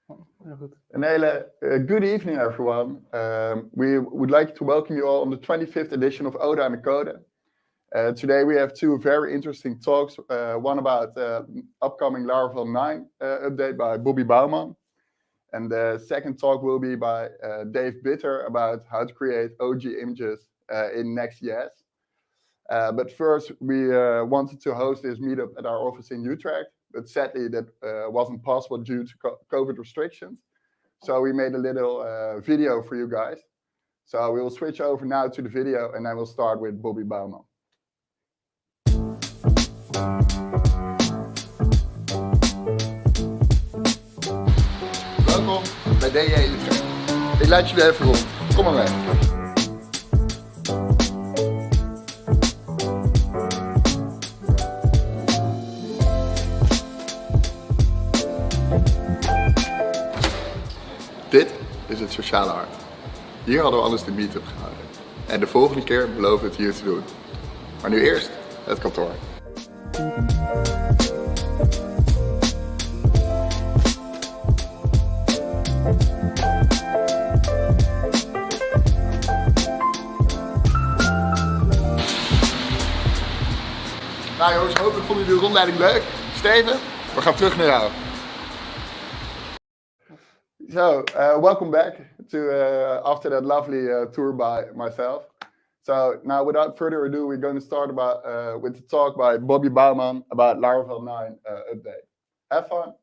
Heel goed. Een hele good evening, everyone. We would like to welcome you all on the 25th edition of Oda and the Code. Today we have two very interesting talks. One about upcoming Laravel 9 update by Bouwmann. And the second talk will be by Dave Bitter about how to create OG images in Next.js. But first, we wanted to host this meetup at our office in Utrecht, but sadly that wasn't possible due to COVID restrictions. So we made a little video for you guys. So we will switch over now to the video and then we'll start with Bouwmann. Welkom bij DJ Utrecht. Ik leid jullie even rond. Kom maar mee. Dit is het sociale hart. Hier hadden we anders de meetup gehouden. En de volgende keer beloven we het hier te doen. Maar nu eerst het kantoor. Nou jongens, hopelijk vonden jullie de rondleiding leuk. Steven, we gaan terug naar jou. So, welcome back to after that lovely tour by myself. So now, without further ado, we're going to start with the talk by Bouwmann about Laravel 9 update. Have fun.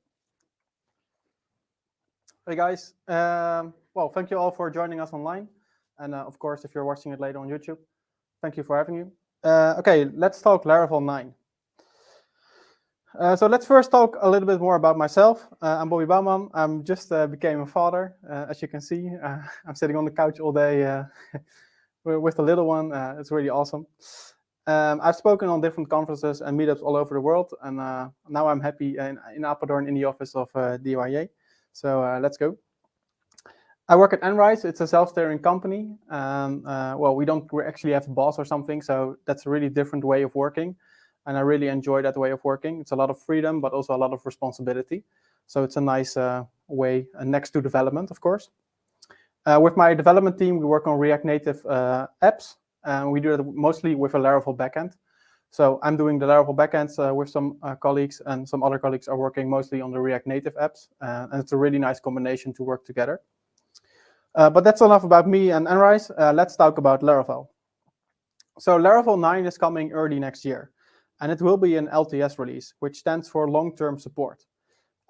Hey guys, well, thank you all for joining us online, and of course, if you're watching it later on YouTube, thank you for having you. Okay, let's talk Laravel 9. So let's first talk a little bit more about myself. I'm Bouwmann. I'm just became a father. As you can see, I'm sitting on the couch all day with the little one. It's really awesome. I've spoken on different conferences and meetups all over the world, and now I'm happy in Apeldoorn in the office of DYA. So let's go. I work at Enrise. It's a self-steering company. Well, we don't actually have a boss or something, so that's a really different way of working. And I really enjoy that way of working. It's a lot of freedom, but also a lot of responsibility. So it's a nice way next to development, of course. With my development team, we work on React Native apps. We do that mostly with a Laravel backend. So I'm doing the Laravel backends with some colleagues, and some other colleagues are working mostly on the React Native apps. And it's a really nice combination to work together. But that's enough about me and Enrise. Let's talk about Laravel. So Laravel 9 is coming early next year. And it will be an LTS release, which stands for long-term support,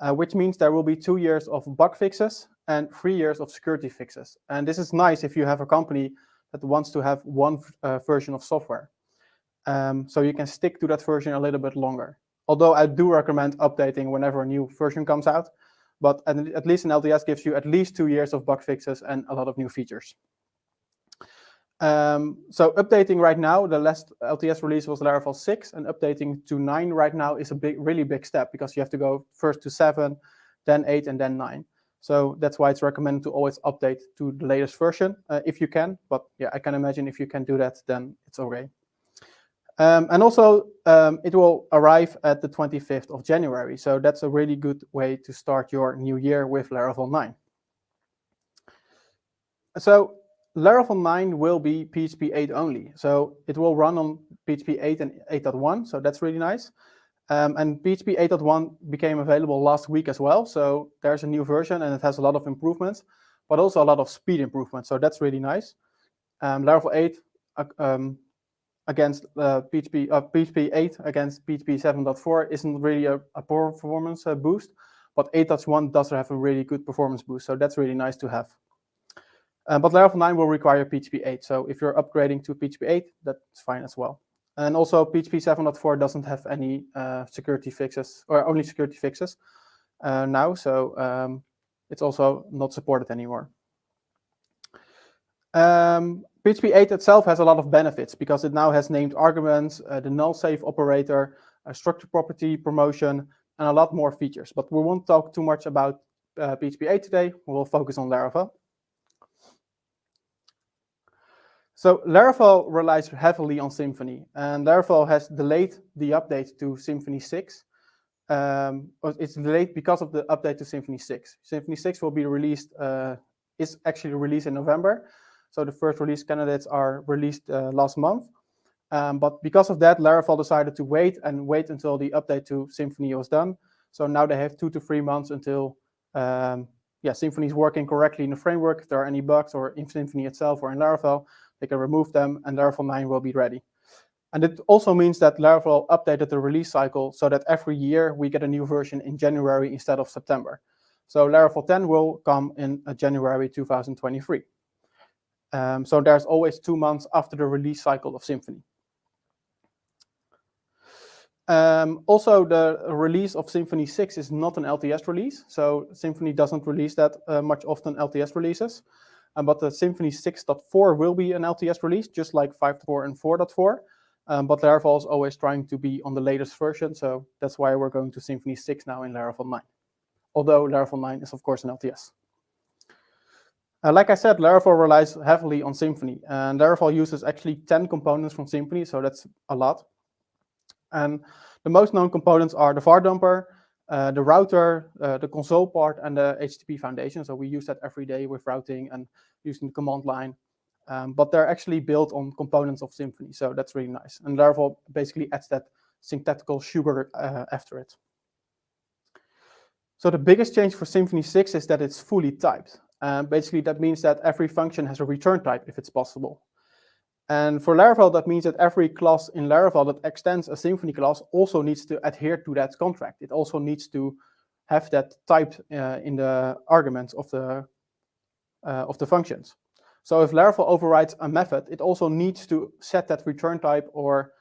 which means there will be 2 years of bug fixes and 3 years of security fixes. And this is nice if you have a company that wants to have one version of software. So you can stick to that version a little bit longer. Although I do recommend updating whenever a new version comes out, but at least an LTS gives you at least 2 years of bug fixes and a lot of new features. So updating right now, the last LTS release was Laravel 6, and updating to 9 right now is a really big step, because you have to go first to 7, then 8, and then 9. So that's why it's recommended to always update to the latest version if you can. But yeah, I can imagine if you can do that, then it's okay. And also, it will arrive at the 25th of January. So that's a really good way to start your new year with Laravel 9. So Laravel 9 will be PHP 8 only. So it will run on PHP 8 and 8.1. So that's really nice. And PHP 8.1 became available last week as well. So there's a new version and it has a lot of improvements, but also a lot of speed improvements. So that's really nice. Laravel 8 against PHP 8 against PHP 7.4 isn't really a performance boost, but 8.1 does have a really good performance boost. So that's really nice to have. But Laravel 9 will require PHP 8. So if you're upgrading to PHP 8, that's fine as well. And also PHP 7.4 doesn't have any security fixes, or only security fixes now. So it's also not supported anymore. PHP 8 itself has a lot of benefits because it now has named arguments, the null save operator, a structure property promotion, and a lot more features. But we won't talk too much about PHP 8 today. We'll focus on Laravel. So Laravel relies heavily on Symphony, and Laravel has delayed the update to Symphony 6 it's delayed because of the update to Symfony 6. Symfony 6 will be released, is actually released in November. So the first release candidates are released last month. But because of that, Laravel decided to wait until the update to Symfony was done. So now they have 2 to 3 months until Symfony is working correctly in the framework. If there are any bugs or in Symfony itself or in Laravel, they can remove them and Laravel 9 will be ready. And it also means that Laravel updated the release cycle so that every year we get a new version in January instead of September. So Laravel 10 will come in January 2023. So there's always 2 months after the release cycle of Symfony. Also, the release of Symfony 6 is not an LTS release. So Symfony doesn't release that much often LTS releases. But the Symfony 6.4 will be an LTS release, just like 5.4 and 4.4. But Laravel is always trying to be on the latest version. So that's why we're going to Symfony 6 now in Laravel 9. Although Laravel 9 is, of course, an LTS. Like I said, Laravel relies heavily on Symfony. And Laravel uses actually 10 components from Symfony, so that's a lot. And the most known components are the var dumper, the router, the console part, and the HTTP foundation. So we use that every day with routing and using the command line. But they're actually built on components of Symfony, so that's really nice. And Laravel basically adds that syntactical sugar after it. So the biggest change for Symfony 6 is that it's fully typed. Basically, that means that every function has a return type if it's possible. And for Laravel, that means that every class in Laravel that extends a Symfony class also needs to adhere to that contract. It also needs to have that typed in the arguments of the functions. So if Laravel overrides a method, it also needs to set that return type or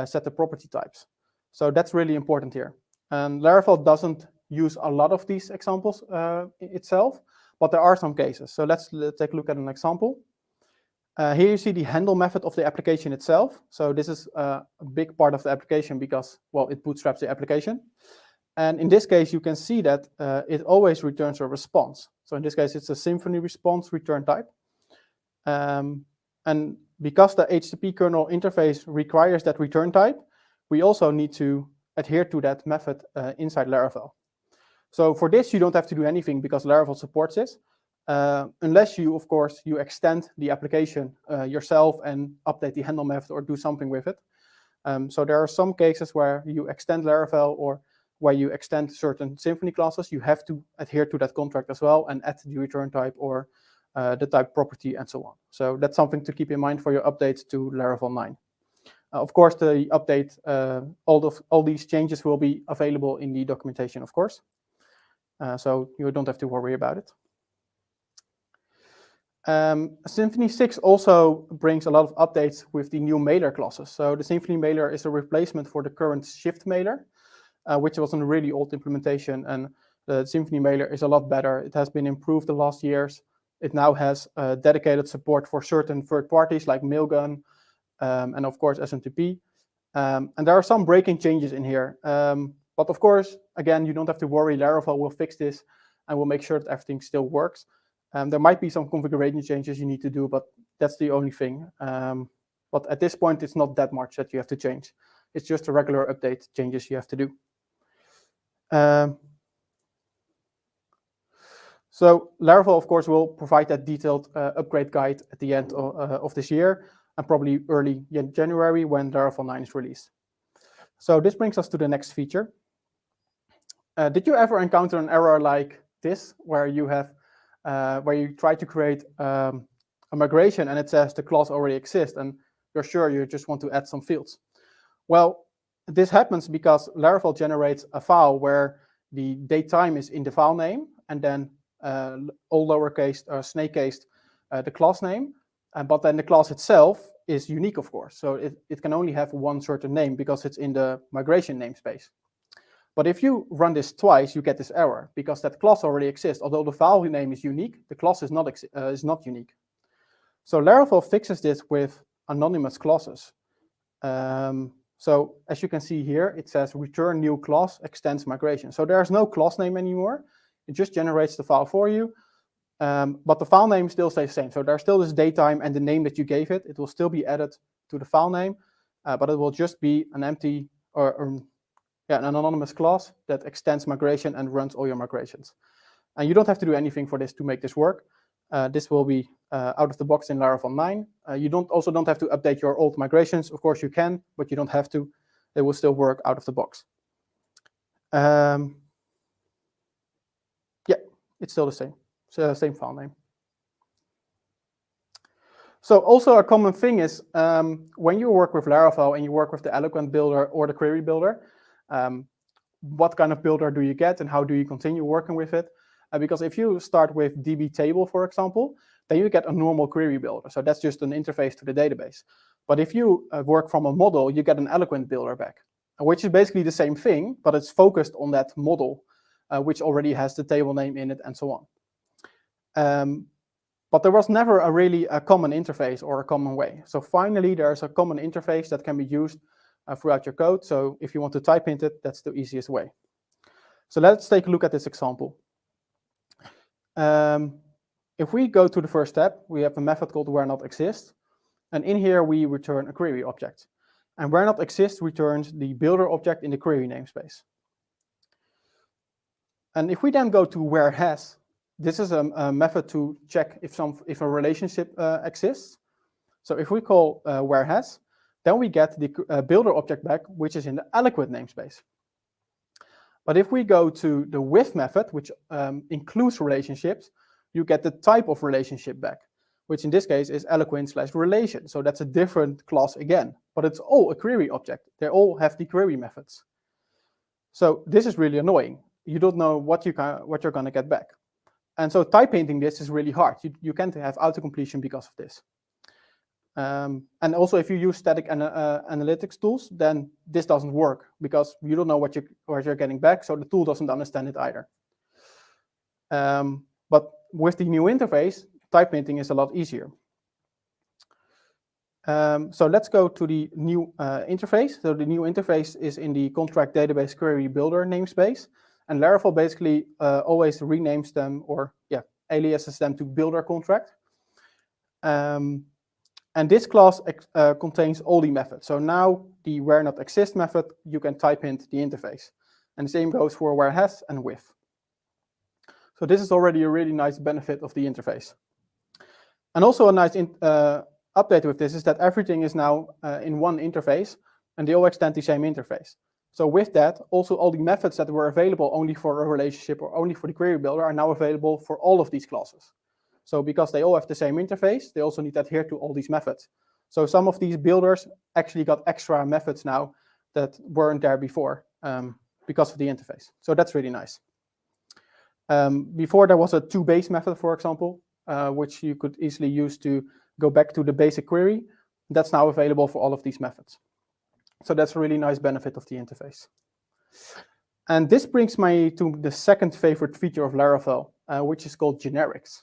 set the property types. So that's really important here. And Laravel doesn't use a lot of these examples itself, but there are some cases. So let's take a look at an example. Here you see the handle method of the application itself. So this is a big part of the application because, well, it bootstraps the application. And in this case, you can see that it always returns a response. So in this case, it's a Symfony response return type. And because the HTTP kernel interface requires that return type, we also need to adhere to that method inside Laravel. So for this, you don't have to do anything because Laravel supports this. Unless you, of course, you extend the application yourself and update the handle method or do something with it. So there are some cases where you extend Laravel or where you extend certain Symfony classes, you have to adhere to that contract as well and add the return type or the type property and so on. So that's something to keep in mind for your updates to Laravel 9. Of course, the update, all these changes will be available in the documentation, of course. So you don't have to worry about it. Symfony 6 also brings a lot of updates with the new mailer classes. So the Symfony mailer is a replacement for the current Shift mailer, which was a really old implementation. And the Symfony mailer is a lot better. It has been improved the last years. It now has dedicated support for certain third parties like Mailgun and, of course, SMTP. And there are some breaking changes in here. But, of course, again, you don't have to worry. Laravel will fix this and will make sure that everything still works. There might be some configuration changes you need to do, but that's the only thing. But at this point, it's not that much that you have to change. It's just a regular update changes you have to do. So Laravel, of course, will provide that detailed upgrade guide at the end of this year and probably early January when Laravel 9 is released. So this brings us to the next feature. Did you ever encounter an error like this, where you try to create a migration and it says the class already exists and you're sure you just want to add some fields? Well, this happens because Laravel generates a file where the datetime is in the file name and then all lowercase snake-cased the class name, but then the class itself is unique, of course. So it can only have one certain name because it's in the migration namespace. But if you run this twice, you get this error because that class already exists. Although the file name is unique, the class is not unique. So Laravel fixes this with anonymous classes. So as you can see here, it says return new class extends migration. So there's no class name anymore. It just generates the file for you. But the file name still stays the same. So there's still this datetime and the name that you gave it. It will still be added to the file name, but it will just be an empty or an anonymous class that extends migration and runs all your migrations. And you don't have to do anything for this to make this work. This will be out of the box in Laravel 9. You also don't have to update your old migrations. Of course you can, but you don't have to. They will still work out of the box. Yeah, it's still the same. So same file name. So also a common thing is when you work with Laravel and you work with the Eloquent builder or the query builder, what kind of builder do you get and how do you continue working with it? Because if you start with DB table, for example, then you get a normal query builder. So that's just an interface to the database. But if you work from a model, you get an Eloquent builder back, which is basically the same thing, but it's focused on that model, which already has the table name in it and so on. But there was never a common interface or a common way. So finally, there's a common interface that can be used throughout your code. So if you want to type hint it, that's the easiest way. So let's take a look at this example. If we go to the first step, we have a method called where_not_exist. And in here, we return a query object. And where_not_exist returns the builder object in the query namespace. And if we then go to where_has, this is a method to check if a relationship exists. So if we call where_has, then we get the builder object back, which is in the Eloquent namespace. But if we go to the with method, which includes relationships, you get the type of relationship back, which in this case is Eloquent/relation. So that's a different class again, but it's all a query object. They all have the query methods. So this is really annoying. You don't know what you're going to get back. And so type hinting this is really hard. You can't have autocompletion because of this. And also, if you use static analytics tools, then this doesn't work because you don't know what you're getting back, so the tool doesn't understand it either. But with the new interface, type hinting is a lot easier. So let's go to the new interface. So the new interface is in the contract database query builder namespace. And Laravel basically always renames them or aliases them to builder contract. And this class contains all the methods. So now the where_not_exist method, you can type hint the interface. And the same goes for where_has and with. So this is already a really nice benefit of the interface. And also a nice update with this is that everything is now in one interface, and they all extend the same interface. So with that, also all the methods that were available only for a relationship or only for the query builder are now available for all of these classes. So because they all have the same interface, they also need to adhere to all these methods. So some of these builders actually got extra methods now that weren't there before because of the interface. So that's really nice. Before there was a toBase method, for example, which you could easily use to go back to the basic query. That's now available for all of these methods. So that's a really nice benefit of the interface. And this brings me to the second favorite feature of Laravel, which is called generics.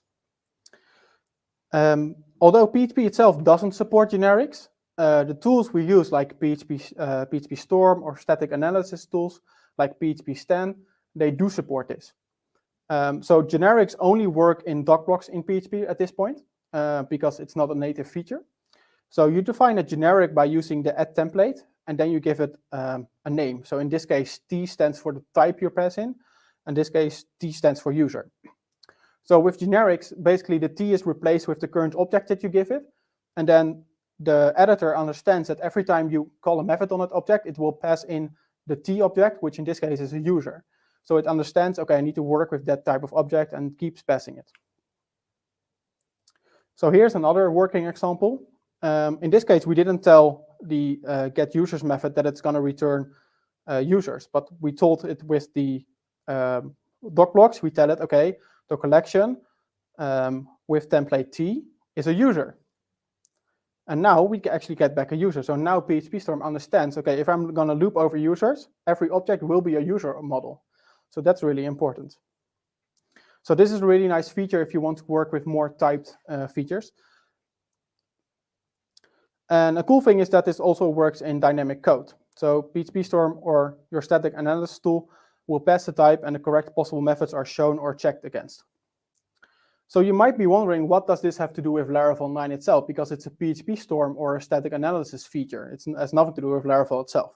Although PHP itself doesn't support generics, the tools we use like PHP Storm or static analysis tools like PHP Stan, they do support this. So generics only work in doc blocks in PHP at this point because it's not a native feature. So you define a generic by using the add template, and then you give it a name. So in this case, T stands for the type you pass in. In this case, T stands for user. So with generics, basically the T is replaced with the current object that you give it. And then the editor understands that every time you call a method on that object, it will pass in the T object, which in this case is a user. So it understands, okay, I need to work with that type of object and keeps passing it. So here's another working example. In this case, we didn't tell the getUsers method that it's going to return users, but we told it with the doc blocks. We tell it, okay, the collection with template T is a user. And now we actually get back a user. So now PHP Storm understands, okay, if I'm going to loop over users, every object will be a user model. So that's really important. So this is a really nice feature if you want to work with more typed features. And a cool thing is that this also works in dynamic code. So PHP Storm or your static analysis tool will pass the type and the correct possible methods are shown or checked against. So you might be wondering, what does this have to do with Laravel 9 itself? Because it's a PHP Storm or a static analysis feature. It has nothing to do with Laravel itself.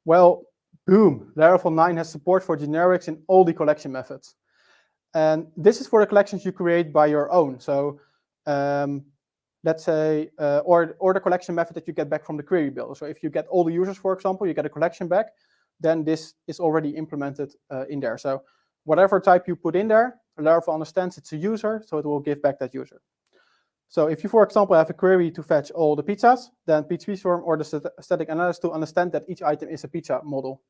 Well, Boom, Laravel 9 has support for generics in all the collection methods. And this is for the collections you create by your own. So let's say, or the collection method that you get back from the query builder. So if you get all the users, for example, you get a collection back, then this is already implemented in there. So whatever type you put in there, Laravel understands it's a user, so it will give back that user. So if you, for example, have a query to fetch all the pizzas, then PHP Storm or the static analysis to understand that each item is a pizza model.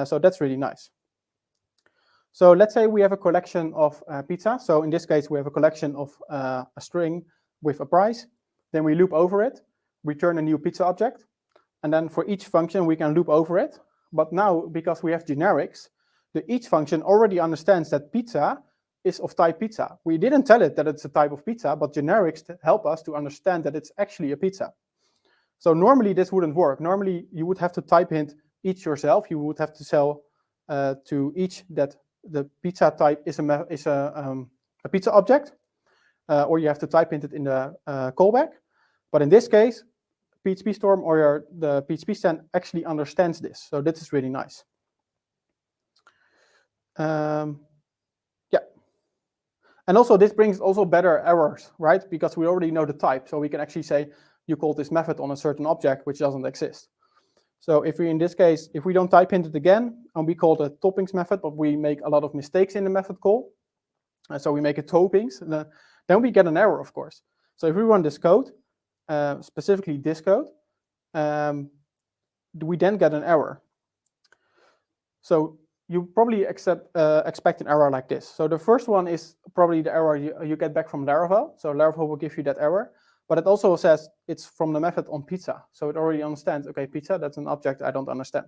So that's really nice. So let's say we have a collection of pizza. So in this case, we have a collection of a string with a price. Then we loop over it, return a new pizza object. And then for each function, we can loop over it. But now, because we have generics, each function already understands that pizza is of type pizza. We didn't tell it that it's a type of pizza, but generics help us to understand that it's actually a pizza. So normally this wouldn't work. Normally you would have to type hint each yourself. You would have to tell to each that the pizza type is a pizza object, or you have to type hint it in the callback. But in this case, PHP Storm or the PHP stand actually understands this. So this is really nice. Yeah. And also this brings also better errors, right? Because we already know the type. So we can actually say you called this method on a certain object which doesn't exist. So if we, in this case, if we don't type hint it again, and we call the toppings method, but we make a lot of mistakes in the method call, so we make it toppings, then we get an error, of course. So if we run this code, specifically this code, we then get an error. So you probably expect an error like this. So the first one is probably the error you get back from Laravel. So Laravel will give you that error. But it also says it's from the method on pizza. So it already understands, okay, pizza, that's an object I don't understand.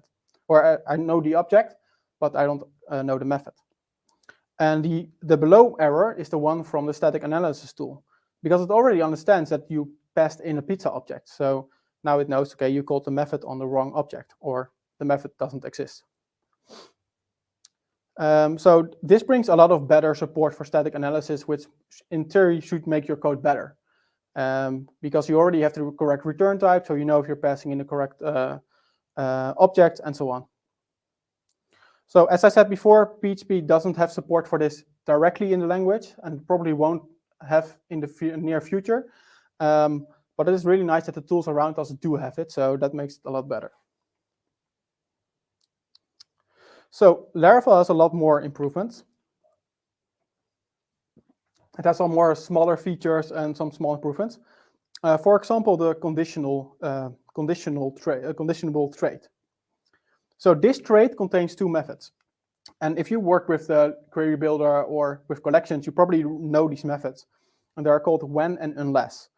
Or I know the object, but I don't know the method. And the below error is the one from the static analysis tool, because it already understands that you passed in a pizza object. So now it knows, okay, you called the method on the wrong object, or the method doesn't exist. So this brings a lot of better support for static analysis, which in theory should make your code better. Because you already have the correct return type, so you know if you're passing in the correct object and so on. So as I said before, PHP doesn't have support for this directly in the language, and probably won't have in the near future. But it is really nice that the tools around us do have it, so that makes it a lot better. So Laravel has a lot more improvements. It has some more smaller features and some small improvements. For example, the conditional trade. So this trade contains two methods. And if you work with the query builder or with collections, you probably know these methods. And they are called when and unless.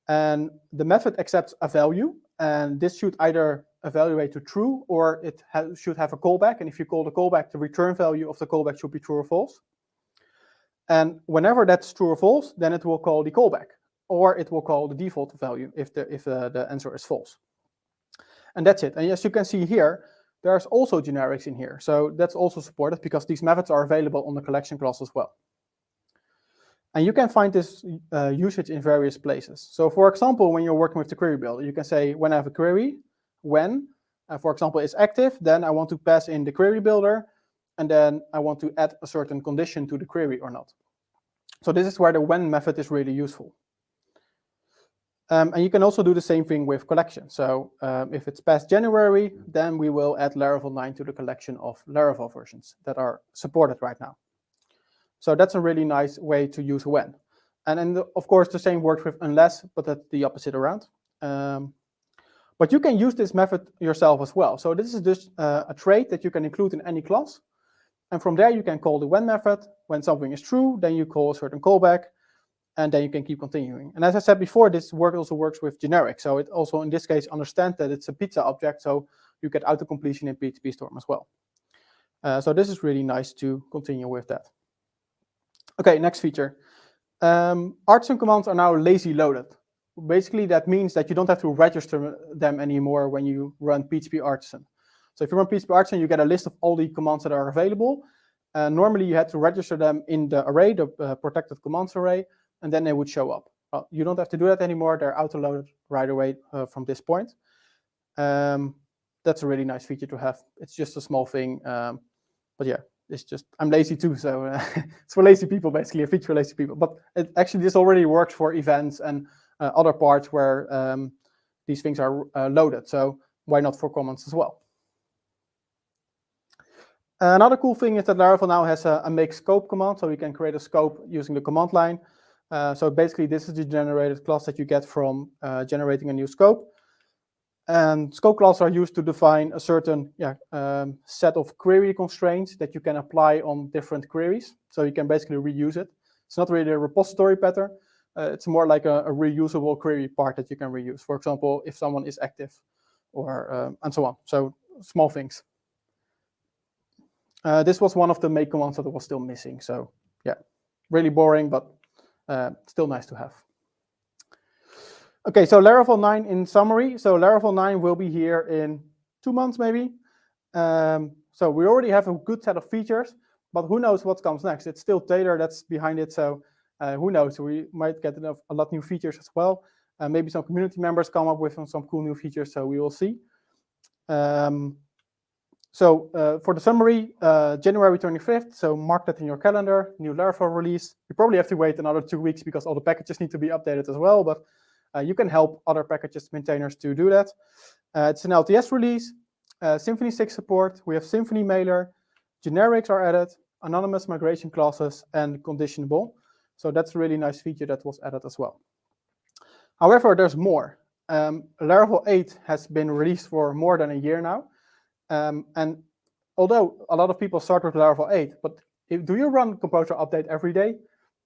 And the method accepts a value. And this should either evaluate to true, or it should have a callback. And if you call the callback, the return value of the callback should be true or false. And whenever that's true or false, then it will call the callback, or it will call the default value if the answer is false. And that's it. And as you can see here, there's also generics in here. So that's also supported because these methods are available on the collection class as well. And you can find this usage in various places. So for example, when you're working with the query builder, you can say, when I have a query, when, for example, is active, then I want to pass in the query builder, and then I want to add a certain condition to the query or not. So this is where the when method is really useful. And you can also do the same thing with collection. So if it's past January, then we will add Laravel 9 to the collection of Laravel versions that are supported right now. So that's a really nice way to use when. And then, of course, the same works with unless, but that's the opposite around. But you can use this method yourself as well. So this is just a trait that you can include in any class. And from there, you can call the when method. When something is true, then you call a certain callback, and then you can keep continuing. And as I said before, this also works with generic. So it also, in this case, understands that it's a pizza object, so you get auto-completion in PHP Storm as well. So this is really nice to continue with that. Okay, next feature. Artisan commands are now lazy loaded. Basically, that means that you don't have to register them anymore when you run PHP Artisan. So if you run PHP Artisan, you get a list of all the commands that are available. Normally, you had to register them in the array, the protected commands array, and then they would show up. Well, you don't have to do that anymore. They're auto-loaded right away from this point. Then that's a really nice feature to have. It's just a small thing, but yeah, it's just I'm lazy too, so it's for lazy people basically, a feature for lazy people. But actually, this already works for events and other parts where these things are loaded. So why not for comments as well? Another cool thing is that Laravel now has a make scope command, so you can create a scope using the command line. So basically, this is the generated class that you get from generating a new scope. And scope classes are used to define a certain set of query constraints that you can apply on different queries. So you can basically reuse it. It's not really a repository pattern. It's more like a reusable query part that you can reuse. For example, if someone is active, or and so on. So small things. This was one of the make commands that was still missing. So yeah, really boring, but still nice to have. Okay, so Laravel 9 in summary. So Laravel 9 will be here in 2 months maybe. So we already have a good set of features, but who knows what comes next? It's still Taylor that's behind it, so who knows? We might get a lot new features as well. Maybe some community members come up with some cool new features, so we will see. So for the summary, January 25th, so mark that in your calendar, new Laravel release. You probably have to wait another 2 weeks because all the packages need to be updated as well, but you can help other packages maintainers to do that. It's an LTS release, Symphony 6 support, we have Symphony mailer, generics are added, anonymous migration classes, and conditionable. So that's a really nice feature that was added as well. However, there's more. Laravel 8 has been released for more than a year now. And although a lot of people start with Laravel 8, but do you run Composer Update every day?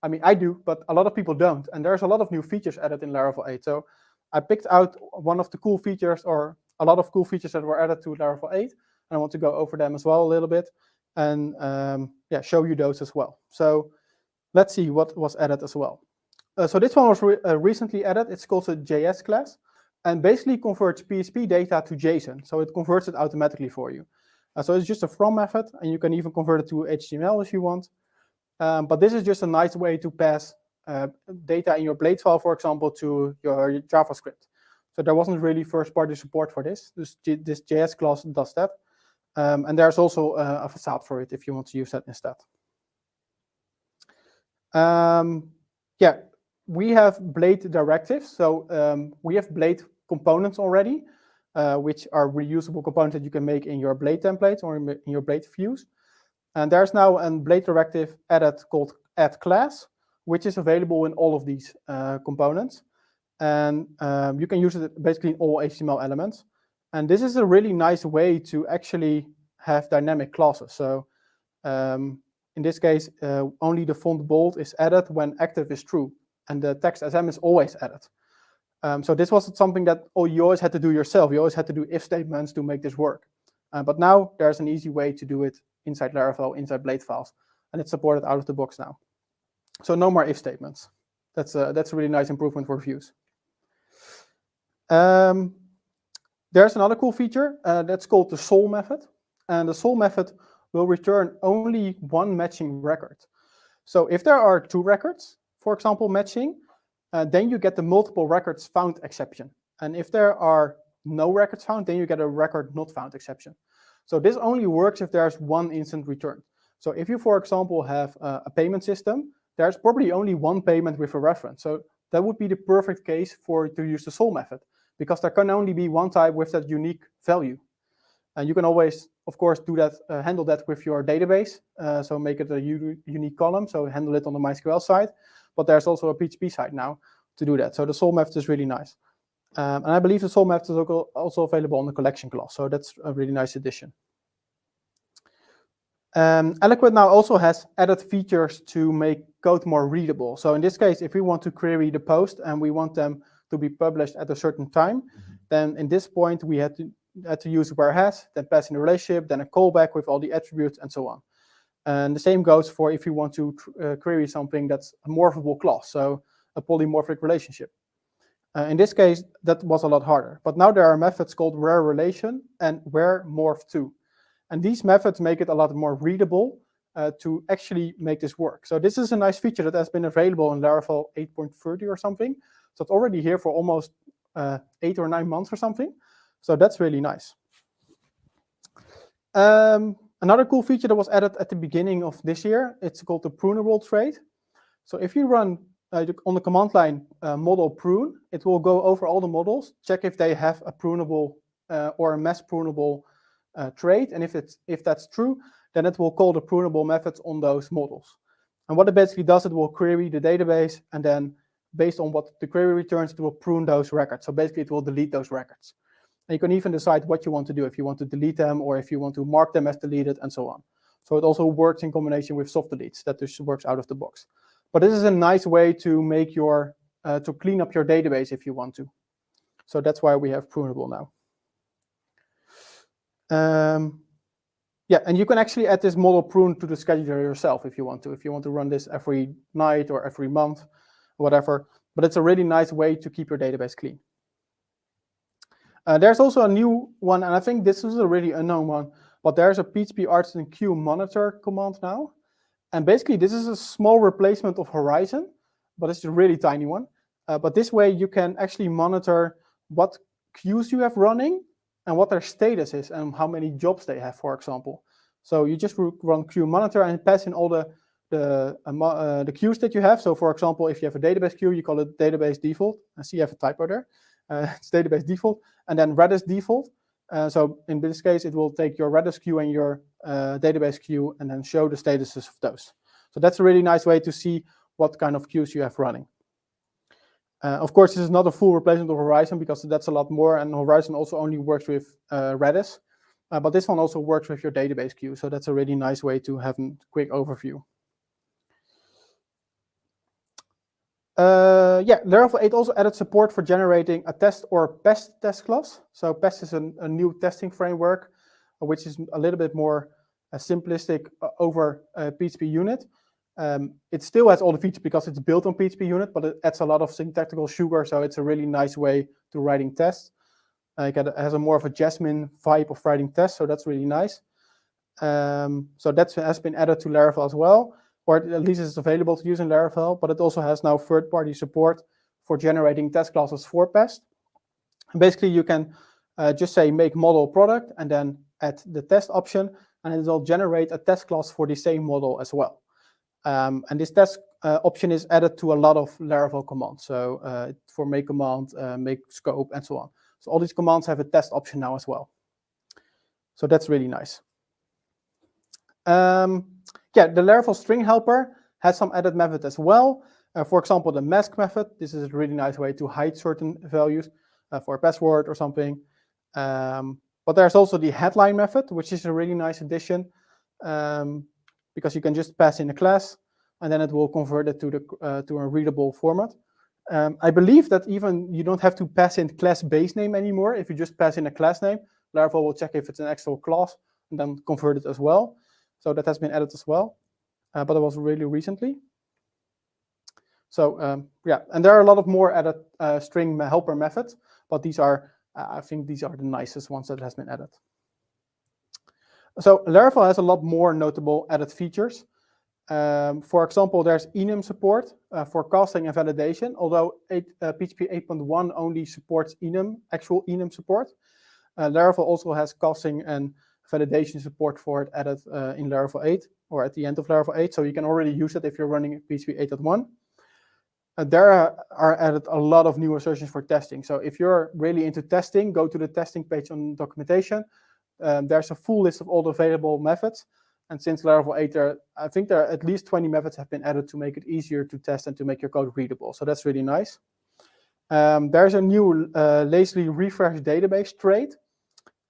I mean, I do, but a lot of people don't. And there's a lot of new features added in Laravel 8. So I picked out one of the cool features, or a lot of cool features that were added to Laravel 8. And I want to go over them as well a little bit and show you those as well. So let's see what was added as well. So this one was recently added. It's called a JS class, and basically converts PHP data to JSON. So it converts it automatically for you. So it's just a from method, and you can even convert it to HTML if you want. But this is just a nice way to pass data in your Blade file, for example, to your JavaScript. So there wasn't really first-party support for this. This JS class does that. And there's also a facade for it if you want to use that instead. Yeah, we have Blade directives. So we have Blade components already, which are reusable components that you can make in your Blade templates or in your Blade views. And there's now a Blade directive added called add class, which is available in all of these components. And you can use it basically in all HTML elements. And this is a really nice way to actually have dynamic classes. So in this case, only the font bold is added when active is true, and the text SM is always added. So this was something that you always had to do yourself. You always had to do if statements to make this work. But now there's an easy way to do it inside Laravel, inside Blade files, and it's supported out of the box now. So no more if statements. That's a really nice improvement for views. There's another cool feature that's called the sol method, and the sol method will return only one matching record. So if there are 2 records, for example, matching, then you get the multiple records found exception. And if there are no records found, then you get a record not found exception. So this only works if there's one instant return. So if you, for example, have a payment system, there's probably only one payment with a reference. So that would be the perfect case to use the sol method, because there can only be one type with that unique value. And you can always, of course, do that, handle that with your database. So make it a unique column, so handle it on the MySQL side. But there's also a PHP side now to do that. So the sol method is really nice. And I believe the sol method is also available on the collection class. So that's a really nice addition. Eloquent now also has added features to make code more readable. So in this case, if we want to query the post and we want them to be published at a certain time, then in this point we had to use where has, then pass in the relationship, then a callback with all the attributes and so on. And the same goes for if you want to query something that's a morphable class, so a polymorphic relationship. In this case, that was a lot harder. But now there are methods called where relation and where morph to. And these methods make it a lot more readable to actually make this work. So this is a nice feature that has been available in Laravel 8.30 or something. So it's already here for almost 8 or 9 months or something. So that's really nice. Another cool feature that was added at the beginning of this year, it's called the Prunerworld Trade. So if you run on the command line model prune, it will go over all the models, check if they have a prunable or a mass prunable trait, and if that's true, then it will call the prunable methods on those models. And what it basically does, it will query the database, and then based on what the query returns, it will prune those records. So basically, it will delete those records. And you can even decide what you want to do, if you want to delete them or if you want to mark them as deleted and so on. So it also works in combination with soft deletes. That just works out of the box. But this is a nice way to make your to clean up your database if you want to. So that's why we have prunable now. Yeah, and you can actually add this model prune to the scheduler yourself if you want to. If you want to run this every night or every month, whatever. But it's a really nice way to keep your database clean. There's also a new one, and I think this is a really unknown one, but there's a PHP Artisan queue monitor command now. And basically, this is a small replacement of Horizon, but it's a really tiny one. But this way, you can actually monitor what queues you have running and what their status is and how many jobs they have, for example. So you just run queue monitor and pass in all the queues that you have. So for example, if you have a database queue, you call it database default. I see you have a typo there. It's database default, and then Redis default. So in this case, it will take your Redis queue and your database queue and then show the statuses of those. So that's a really nice way to see what kind of queues you have running. Of course, this is not a full replacement of Horizon because that's a lot more, and Horizon also only works with Redis. But this one also works with your database queue, so that's a really nice way to have a quick overview. Yeah, Laravel 8 also added support for generating a test or PEST test class. So PEST is a new testing framework, which is a little bit more simplistic over PHP unit. It still has all the features because it's built on PHP unit, but it adds a lot of syntactical sugar, so it's a really nice way to writing tests. It has a more of a Jasmine vibe of writing tests, so that's really nice. So that has been added to Laravel as well, or at least it's available to use in Laravel, but it also has now third-party support for generating test classes for PEST. And basically, you can just say make model product and then add the test option, and it will generate a test class for the same model as well. And this test option is added to a lot of Laravel commands. So for make command, make scope, and so on. So all these commands have a test option now as well. So that's really nice. Yeah, the Laravel string helper has some added methods as well. For example, the mask method. This is a really nice way to hide certain values for a password or something. But there's also the headline method, which is a really nice addition because you can just pass in a class and then it will convert it to a readable format. I believe that even you don't have to pass in class base name anymore. If you just pass in a class name, Laravel will check if it's an actual class and then convert it as well. So that has been added as well, but it was really recently. So yeah, and there are a lot of more added string helper methods, but these are, I think these are the nicest ones that has been added. So Laravel has a lot more notable added features. For example, there's enum support for casting and validation, although PHP 8.1 only supports enum, actual enum support. Laravel also has casting and validation support for it added in Laravel 8 or at the end of Laravel 8, so you can already use it if you're running PHP 8.1. There are added a lot of new assertions for testing. So if you're really into testing, go to the testing page on documentation. There's a full list of all the available methods. And since Laravel 8, I think there are at least 20 methods have been added to make it easier to test and to make your code readable. So that's really nice. There's a new lazily refresh database trait.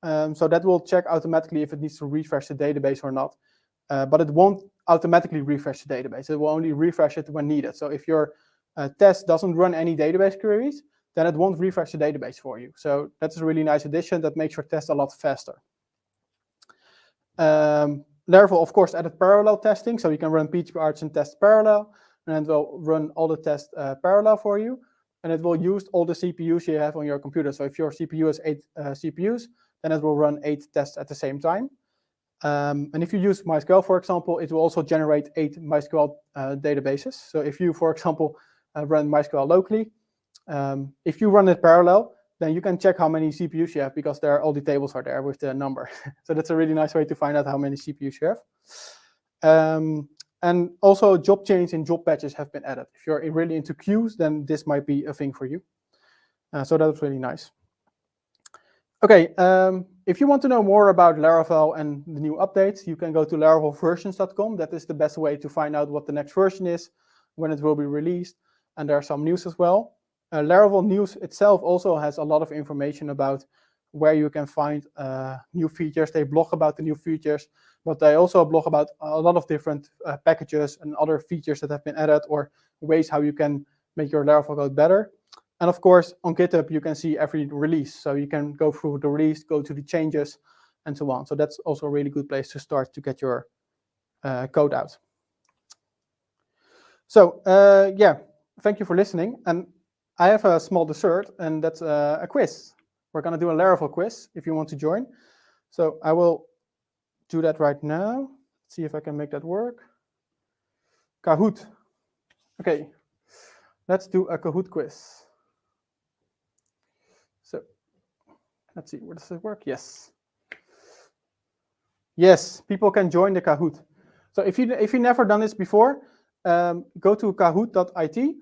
So that will check automatically if it needs to refresh the database or not. But it won't automatically refresh the database. It will only refresh it when needed. So if your test doesn't run any database queries, then it won't refresh the database for you. So that's a really nice addition that makes your test a lot faster. Laravel, of course, added parallel testing. So you can run PHP Artisan test parallel, and it will run all the tests parallel for you. And it will use all the CPUs you have on your computer. So if your CPU has 8 CPUs, then it will run 8 tests at the same time. And if you use MySQL, for example, it will also generate 8 MySQL databases. So if you, for example, run MySQL locally, if you run it parallel, then you can check how many CPUs you have because all the tables are there with the number. So that's a really nice way to find out how many CPUs you have. And also job change and job patches have been added. If you're really into queues, then this might be a thing for you. So that was really nice. Okay, if you want to know more about Laravel and the new updates, you can go to laravelversions.com. That is the best way to find out what the next version is, when it will be released, and there are some news as well. Laravel news itself also has a lot of information about where you can find new features. They blog about the new features, but they also blog about a lot of different packages and other features that have been added or ways how you can make your Laravel code better. And of course, on GitHub, you can see every release. So you can go through the release, go to the changes, and so on. So that's also a really good place to start to get your code out. So yeah, thank you for listening. And I have a small dessert, and that's a quiz. We're going to do a Laravel quiz if you want to join. So I will do that right now. See if I can make that work. Kahoot. Okay, let's do a Kahoot quiz. So let's see, where does it work? Yes. Yes, people can join the Kahoot. So if you never done this before, go to kahoot.it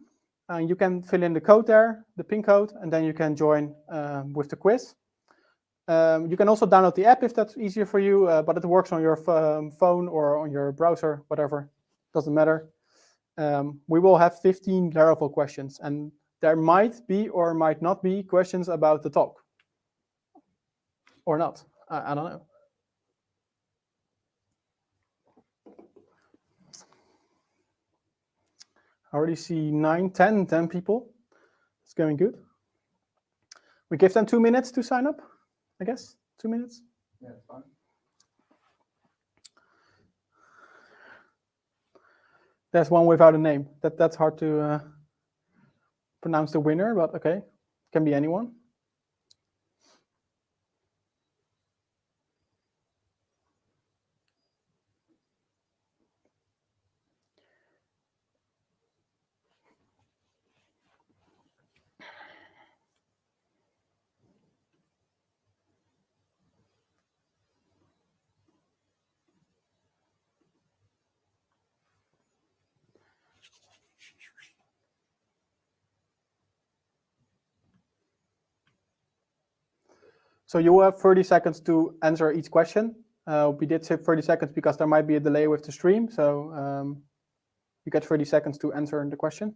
and you can fill in the code there, the pin code, and then you can join with the quiz. You can also download the app if that's easier for you, but it works on your phone or on your browser, whatever, doesn't matter. We will have 15 Laravel questions, and there might be or might not be questions about the talk. Or not, I don't know. I already see 10 people. It's going good. We give them 2 minutes to sign up, I guess. 2 minutes. Yeah, fine. There's one without a name. That's hard to pronounce the winner, but okay. Can be anyone. So you will have 30 seconds to answer each question. We did say 30 seconds because there might be a delay with the stream. So you get 30 seconds to answer the question.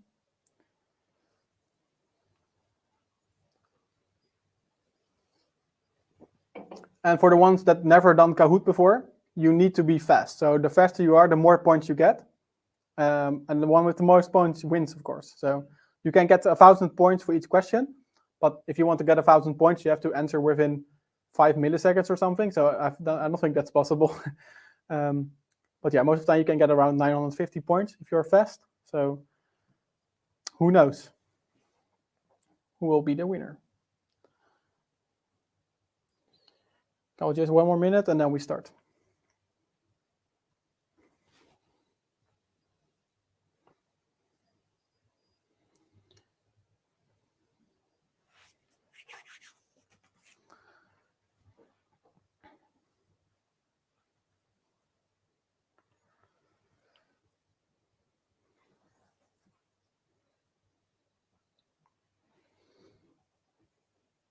And for the ones that never done Kahoot before, you need to be fast. So the faster you are, the more points you get. And the one with the most points wins, of course. So you can get 1,000 points for each question. But if you want to get 1,000 points, you have to answer within 5 milliseconds or something. So I don't think that's possible. But yeah, most of the time you can get around 950 points if you're fast. So who knows who will be the winner? I'll just 1 more minute and then we start.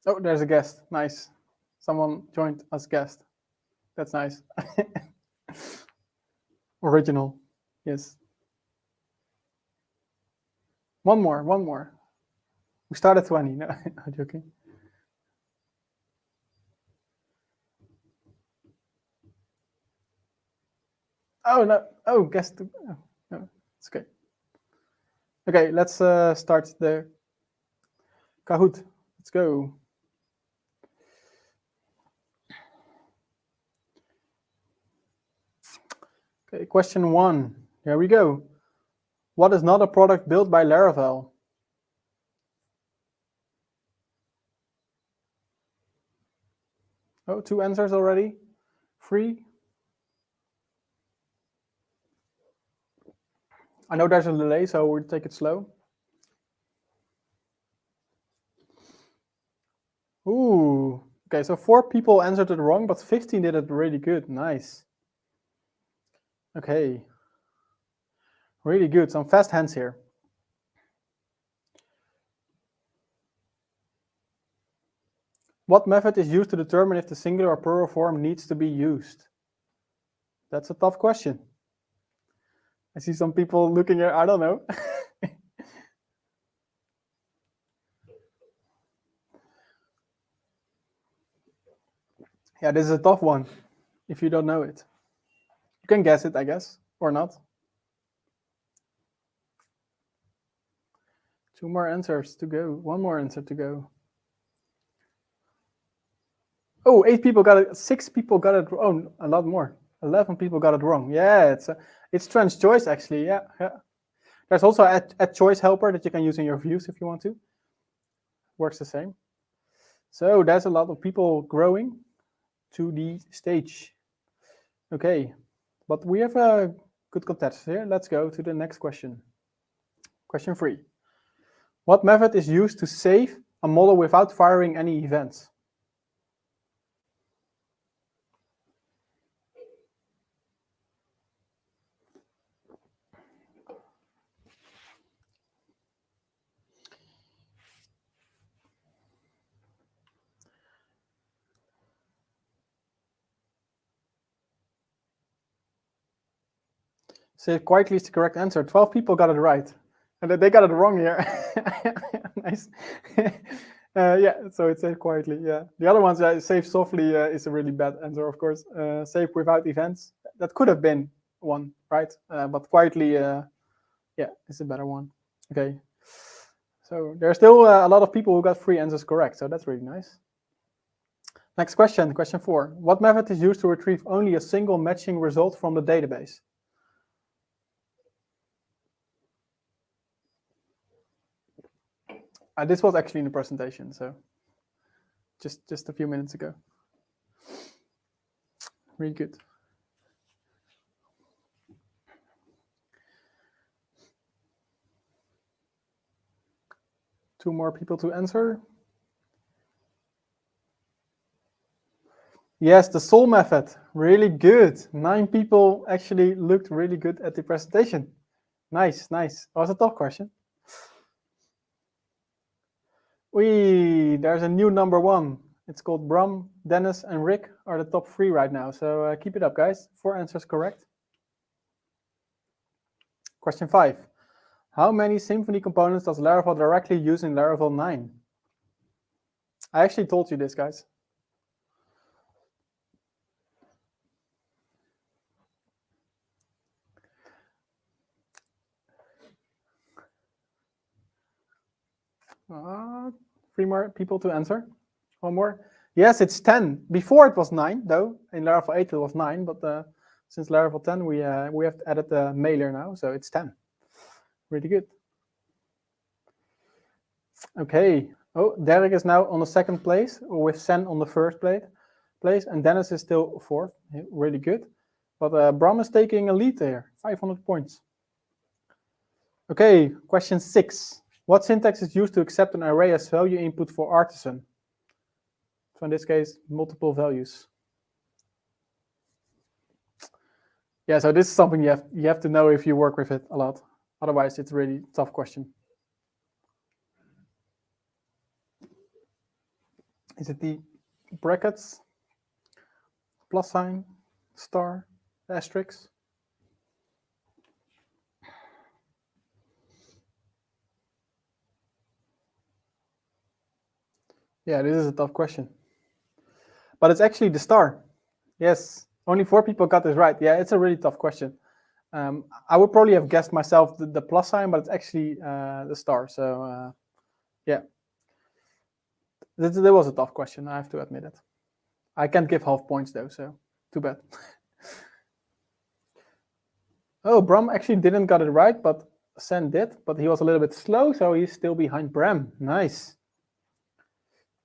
Oh, there's a guest. Nice. Someone joined as guest. That's nice. Original. Yes. One more. We start at 20. No, I'm joking. Oh, no. Oh, guest. Oh, no, it's okay. Okay, let's start the Kahoot. Let's go. Okay, question 1. Here we go. What is not a product built by Laravel? Oh, 2 answers already. 3. I know there's a delay, so we'll take it slow. Okay, so 4 people answered it wrong, but 15 did it really good. Nice. Okay. Really good. Some fast hands here. What method is used to determine if the singular or plural form needs to be used? That's a tough question. I see some people looking here. I don't know. Yeah, this is a tough one if you don't know it. You can guess it, I guess, or not. 2 more answers to go. 1 more answer to go. Oh, 8 people got it. 6 people got it. Oh, a lot more. 11 people got it wrong. Yeah, it's trans choice actually. Yeah. There's also a choice helper that you can use in your views if you want to. Works the same. So there's a lot of people growing to the stage. Okay, but we have a good contest here. Let's go to the next question. Question 3. What method is used to save a model without firing any events? Save quietly is the correct answer. 12 people got it right. And they got it wrong here. Nice. Yeah, so it saved quietly. Yeah. The other ones, save softly is a really bad answer, of course. Save without events. That could have been one, right? But quietly, yeah, is a better one. Okay. So there's still a lot of people who got 3 answers correct. So that's really nice. Next question, question 4. What method is used to retrieve only a single matching result from the database? This was actually in the presentation, so just a few minutes ago. Really good. Two more people to answer. Yes, the Sol method, really good. 9 people actually looked really good at the presentation. Nice, nice. That was a tough question. There's a new number 1. It's called Bram, Dennis, and Rick are the top 3 right now. So keep it up, guys. 4 answers correct. Question 5. How many Symphony components does Laravel directly use in Laravel 9? I actually told you this, guys. Three more people to answer. One more. Yes, it's 10. Before it was 9, though. In Laravel 8 it was 9, but since Laravel 10 we have added the mailer now, so it's 10. Really good. Okay. Oh, Derek is now on the 2nd place, with Sen on the 1st place, and Dennis is still 4th. Really good. But Bram is taking a lead there, 500 points. Okay, question 6. What syntax is used to accept an array as value input for Artisan? So in this case, multiple values. Yeah, so this is something you have to know if you work with it a lot. Otherwise, it's a really tough question. Is it the brackets, plus sign, star, asterisk? Yeah, this is a tough question. But it's actually the star. Yes, only 4 people got this right. Yeah, it's a really tough question. I would probably have guessed myself the plus sign, but it's actually the star. So yeah, that was a tough question. I have to admit it. I can't give half points though, so too bad. Oh, Bram actually didn't got it right, but Sen did. But he was a little bit slow, so he's still behind Bram. Nice.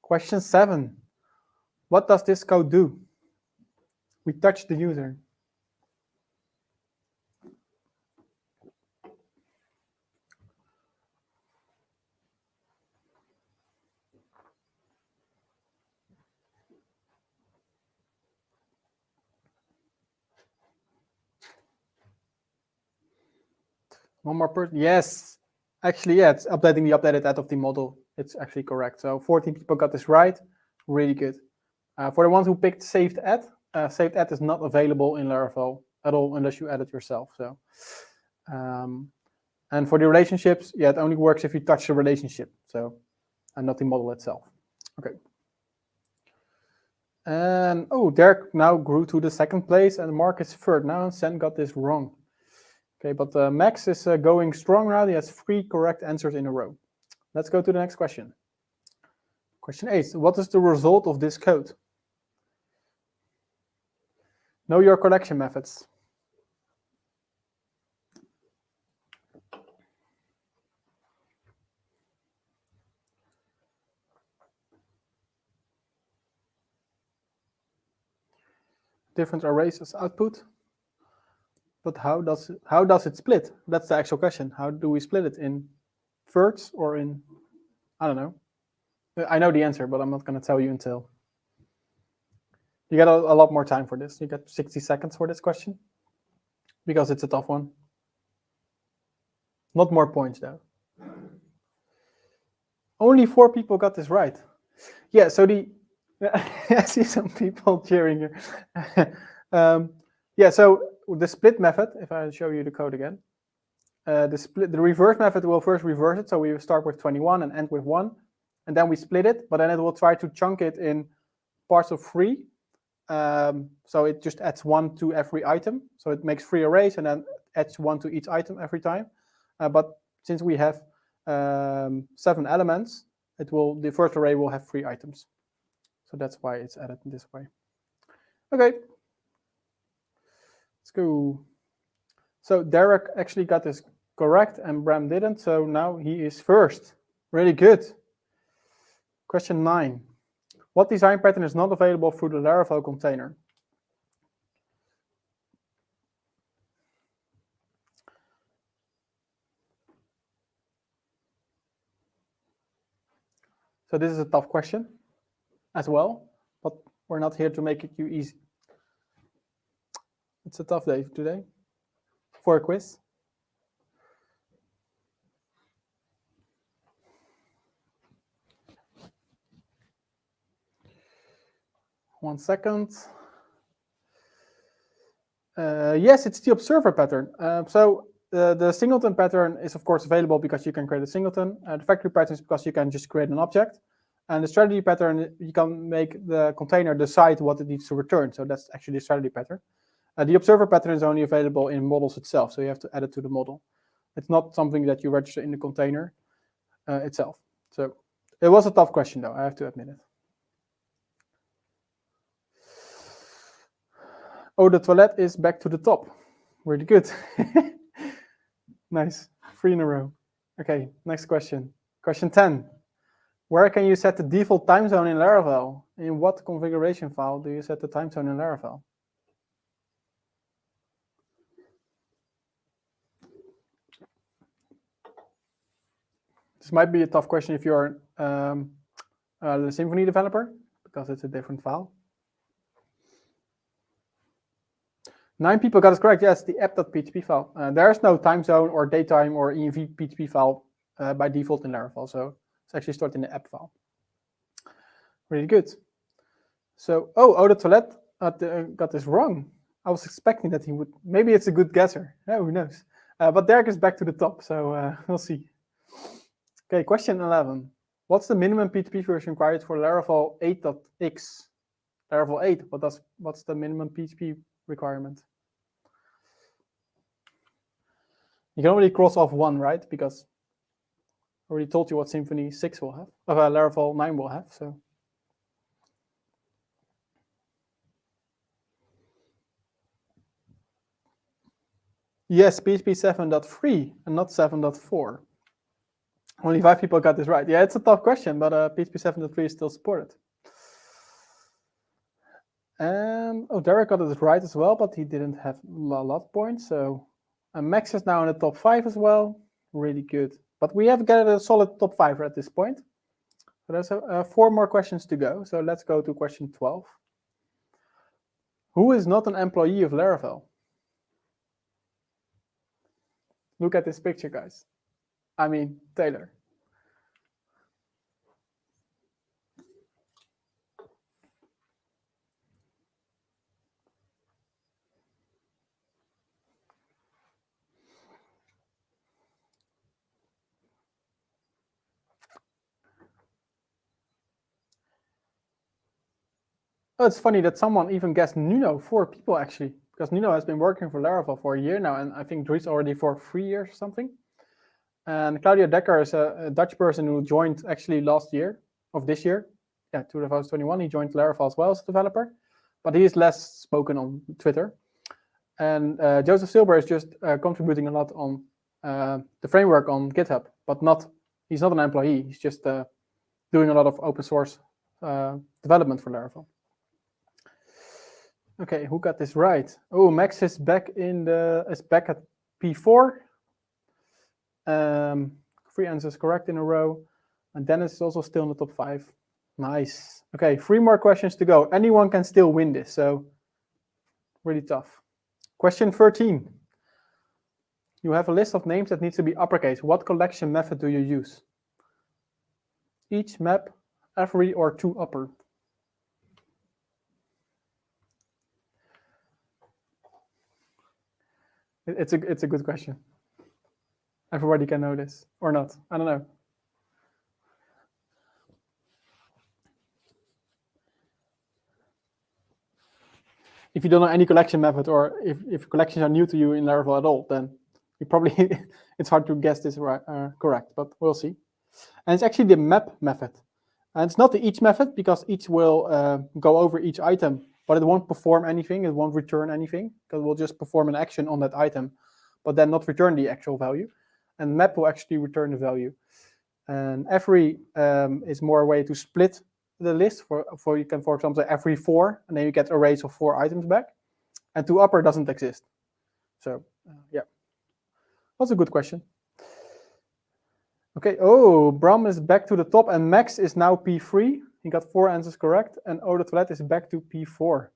Question 7. What does this code do? We touch the user. One more person. Yes. Actually, yeah, it's updating the updated at of the model. It's actually correct. So 14 people got this right. Really good. For the ones who picked saved at is not available in Laravel at all unless you add it yourself. So, and for the relationships, yeah, it only works if you touch the relationship. So, and not the model itself. Okay. And oh, Derek now grew to the second place, and Mark is third. Now Sen got this wrong. Okay, but Max is going strong now. He has 3 correct answers in a row. Let's go to the next question. Question 8. What is the result of this code? Know your collection methods. Different arrays as output. But how does it split? That's the actual question. How do we split it? In thirds or in, I don't know. I know the answer, but I'm not going to tell you until. You get a lot more time for this. You get 60 seconds for this question because it's a tough one. Not more points though. Only 4 people got this right. Yeah, so I see some people cheering here. Yeah, so the split method, if I show you the code again, the reverse method will first reverse it. So we start with 21 and end with 1, and then we split it, but then it will try to chunk it in parts of 3. So it just adds 1 to every item. So it makes 3 arrays and then adds 1 to each item every time. But since we have 7 elements, the first array will have 3 items. So that's why it's added in this way. Okay. Let's go. So Derek actually got this correct and Bram didn't. So now he is first. Really good. Question 9. What design pattern is not available through the Laravel container? So this is a tough question as well, but we're not here to make it you easy. It's a tough day today for a quiz. One second. Yes, it's the observer pattern. So the singleton pattern is, of course, available because you can create a singleton. The factory pattern is because you can just create an object. And the strategy pattern, you can make the container decide what it needs to return. So that's actually the strategy pattern. The observer pattern is only available in models itself. So you have to add it to the model. It's not something that you register in the container itself. So it was a tough question, though, I have to admit it. Oh, the toilet is back to the top. Really good. Nice. 3 in a row. Okay, next question. Question 10. Where can you set the default time zone in Laravel? In what configuration file do you set the time zone in Laravel? This might be a tough question if you're the Symphony developer, because it's a different file. 9 people got it correct. Yes, the app.php file. There's no time zone or datetime or env PHP file by default in Laravel. So it's actually stored in the app file. Really good. So, oh, the toilet got this wrong. I was expecting that he would. Maybe it's a good guesser. Yeah, who knows? But Derek is back to the top, so we'll see. Okay, question 11. What's the minimum PHP version required for Laravel 8.x? Laravel 8. What's the minimum PHP requirement? You can only cross off 1, right? Because I already told you what Symphony 6 will have, Laravel 9 will have. So yes, PHP 7.3 and not 7.4. Only 5 people got this right. Yeah, it's a tough question, but PHP 7.3 is still supported. And Derek got it right as well, but he didn't have a lot of points. So Max is now in the top 5 as well. Really good. But we have got a solid top 5 at this point. So there's 4 more questions to go. So let's go to question 12. Who is not an employee of Laravel? Look at this picture, guys. I mean, Taylor. Oh, it's funny that someone even guessed Nuno, 4 people actually, because Nuno has been working for Laravel for a year now, and I think Dries already for 3 years or something. And Claudia Dekker is a Dutch person who joined actually last year, of this year, 2021. He joined Laravel as well as a developer, but he is less spoken on Twitter. And Joseph Silber is just contributing a lot on the framework on GitHub, but he's not an employee. He's just doing a lot of open source development for Laravel. Okay, who got this right? Oh, Max is back back at P4. 3 answers correct in a row. And Dennis is also still in the top 5. Nice. Okay, 3 more questions to go. Anyone can still win this, so really tough. Question 13. You have a list of names that needs to be uppercase. What collection method do you use? Each, map, every, or to upper? It's a good question. Everybody can know this, or not. I don't know. If you don't know any collection method, or if collections are new to you in Laravel at all, then you probably it's hard to guess this correct, but we'll see. And it's actually the map method. And it's not the each method, because each will go over each item, but it won't perform anything, it won't return anything, because it will just perform an action on that item, but then not return the actual value. And map will actually return the value. And every is more a way to split the list. For you can, for example, say every 4, and then you get arrays of 4 items back. And to upper doesn't exist. So yeah, that's a good question. Okay, oh, Bram is back to the top, and Max is now P3. He got 4 answers correct, and Eau de Toilette is back to P4.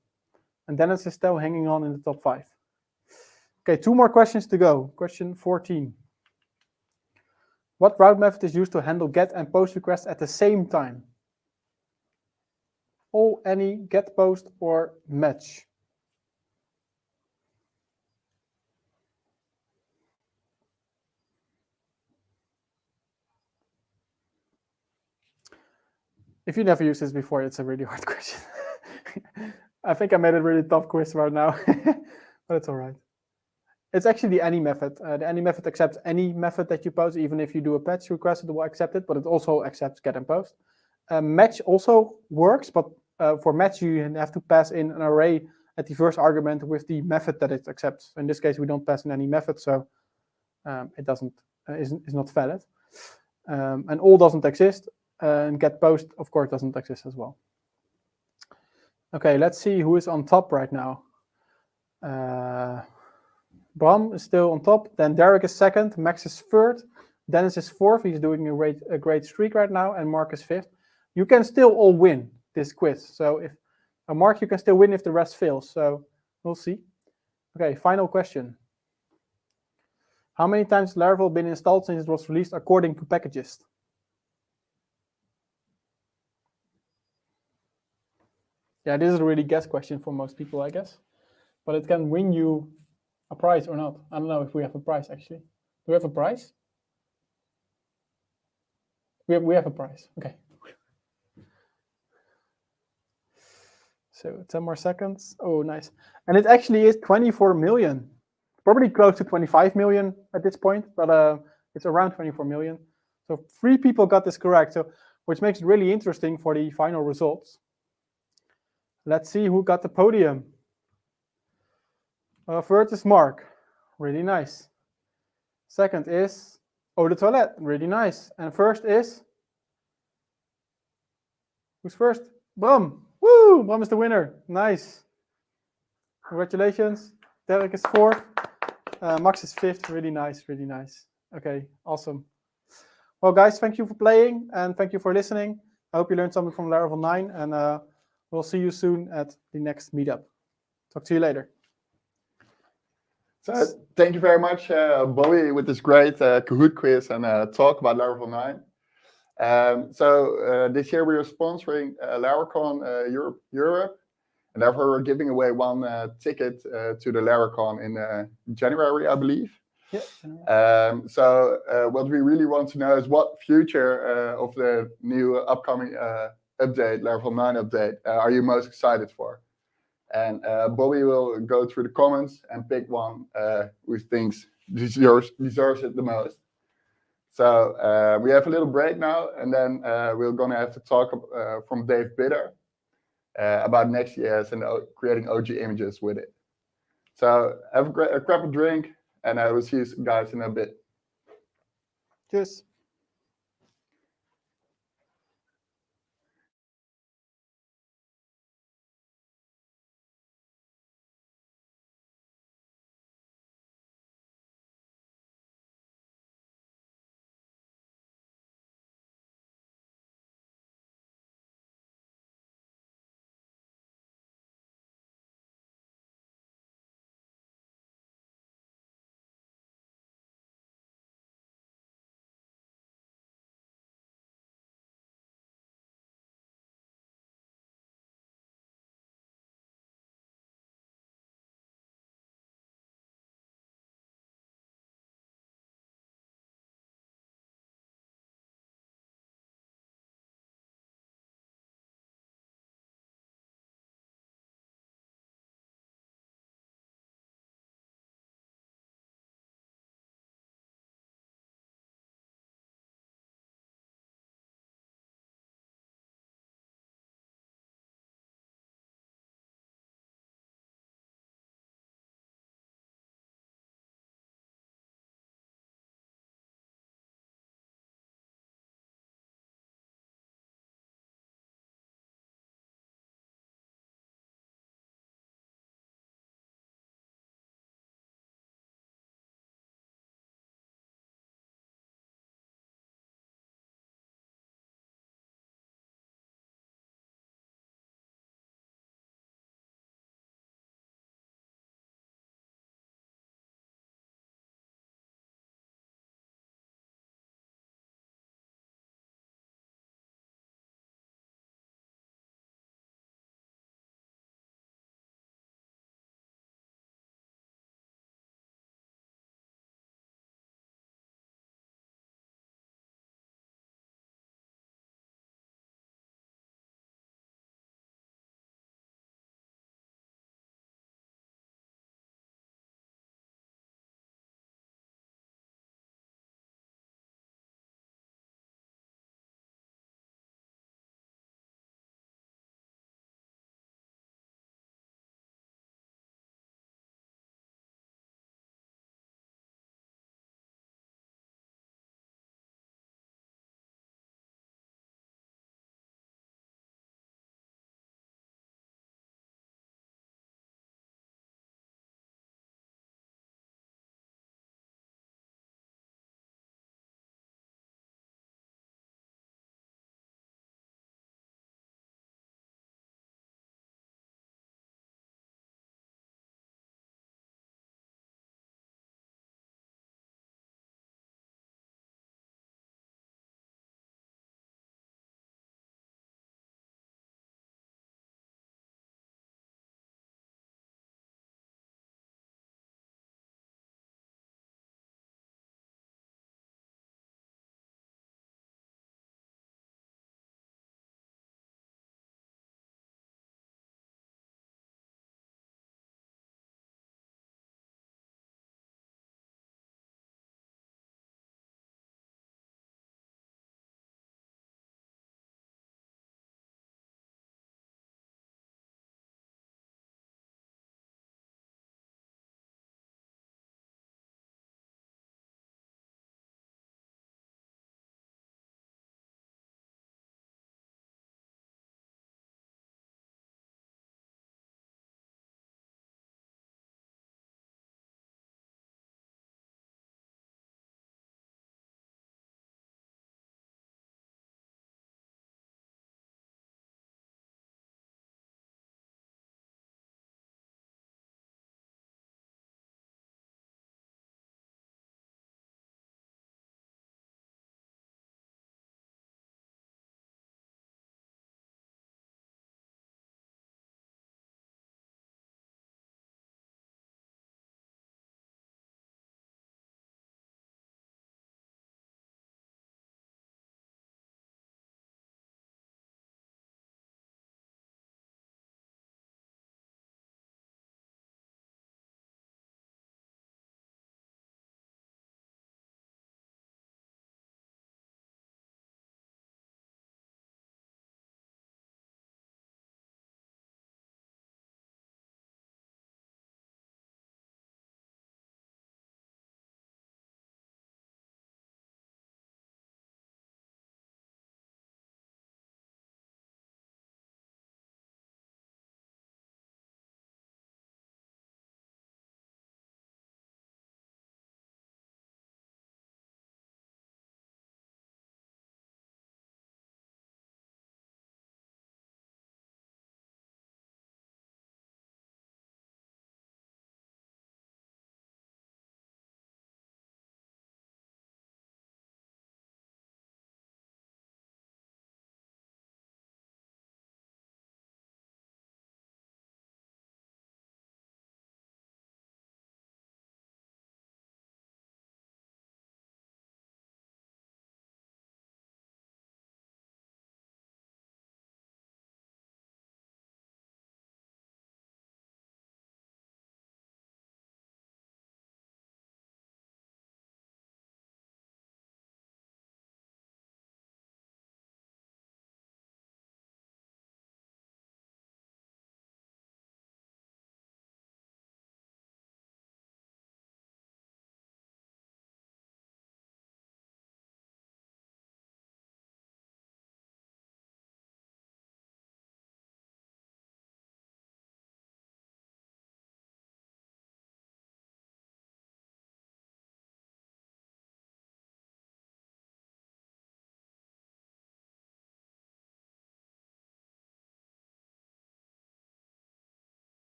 And Dennis is still hanging on in the top 5. Okay, 2 more questions to go. Question 14. What route method is used to handle get and post requests at the same time? All, any, get, post, or match? If you never used this before, it's a really hard question. I think I made a really tough quiz right now, but it's all right. It's actually the any method. The any method accepts any method that you post, even if you do a patch request, it will accept it, but it also accepts get and post. Match also works, but for match, you have to pass in an array at the first argument with the method that it accepts. In this case, we don't pass in any method, so it is not valid. And all doesn't exist, and get post, of course, doesn't exist as well. Okay, let's see who is on top right now. Bram is still on top, then Derek is second, Max is third, Dennis is fourth, he's doing a great streak right now, and Mark is fifth. You can still all win this quiz, so if Mark, you can still win if the rest fails, so we'll see. Okay, final question. How many times has Laravel been installed since it was released according to packages? Yeah, this is a really guess question for most people, I guess, but it can win you a prize or not. I don't know if we have a prize, actually. Do we have a prize? We have a prize. Okay. So 10 more seconds. Oh, nice. And it actually is 24 million. Probably close to 25 million at this point, but it's around 24 million. So 3 people got this correct, so which makes it really interesting for the final results. Let's see who got the podium. First is Mark. Really nice. Second is Eau de Toilette. Really nice. And first is... Who's first? Bram. Woo! Bram is the winner. Nice. Congratulations. Derek is fourth. Max is fifth. Really nice. Really nice. Okay, awesome. Well, guys, thank you for playing and thank you for listening. I hope you learned something from Laravel 9, and we'll see you soon at the next meetup. Talk to you later. So thank you very much, Bobby, with this great Kahoot quiz and talk about Laravel 9. This year we are sponsoring Laracon Europe, and therefore we're giving away one ticket to the Laracon in January, I believe. Yeah. What we really want to know is what future of the new upcoming update, Laravel 9 update, are you most excited for? And Bobby will go through the comments and pick one who thinks deserves it the most. So we have a little break now, and then we're going to have to talk from Dave Bitter about Next.js and creating OG images with it. So grab a drink, and I will see you guys in a bit. Cheers.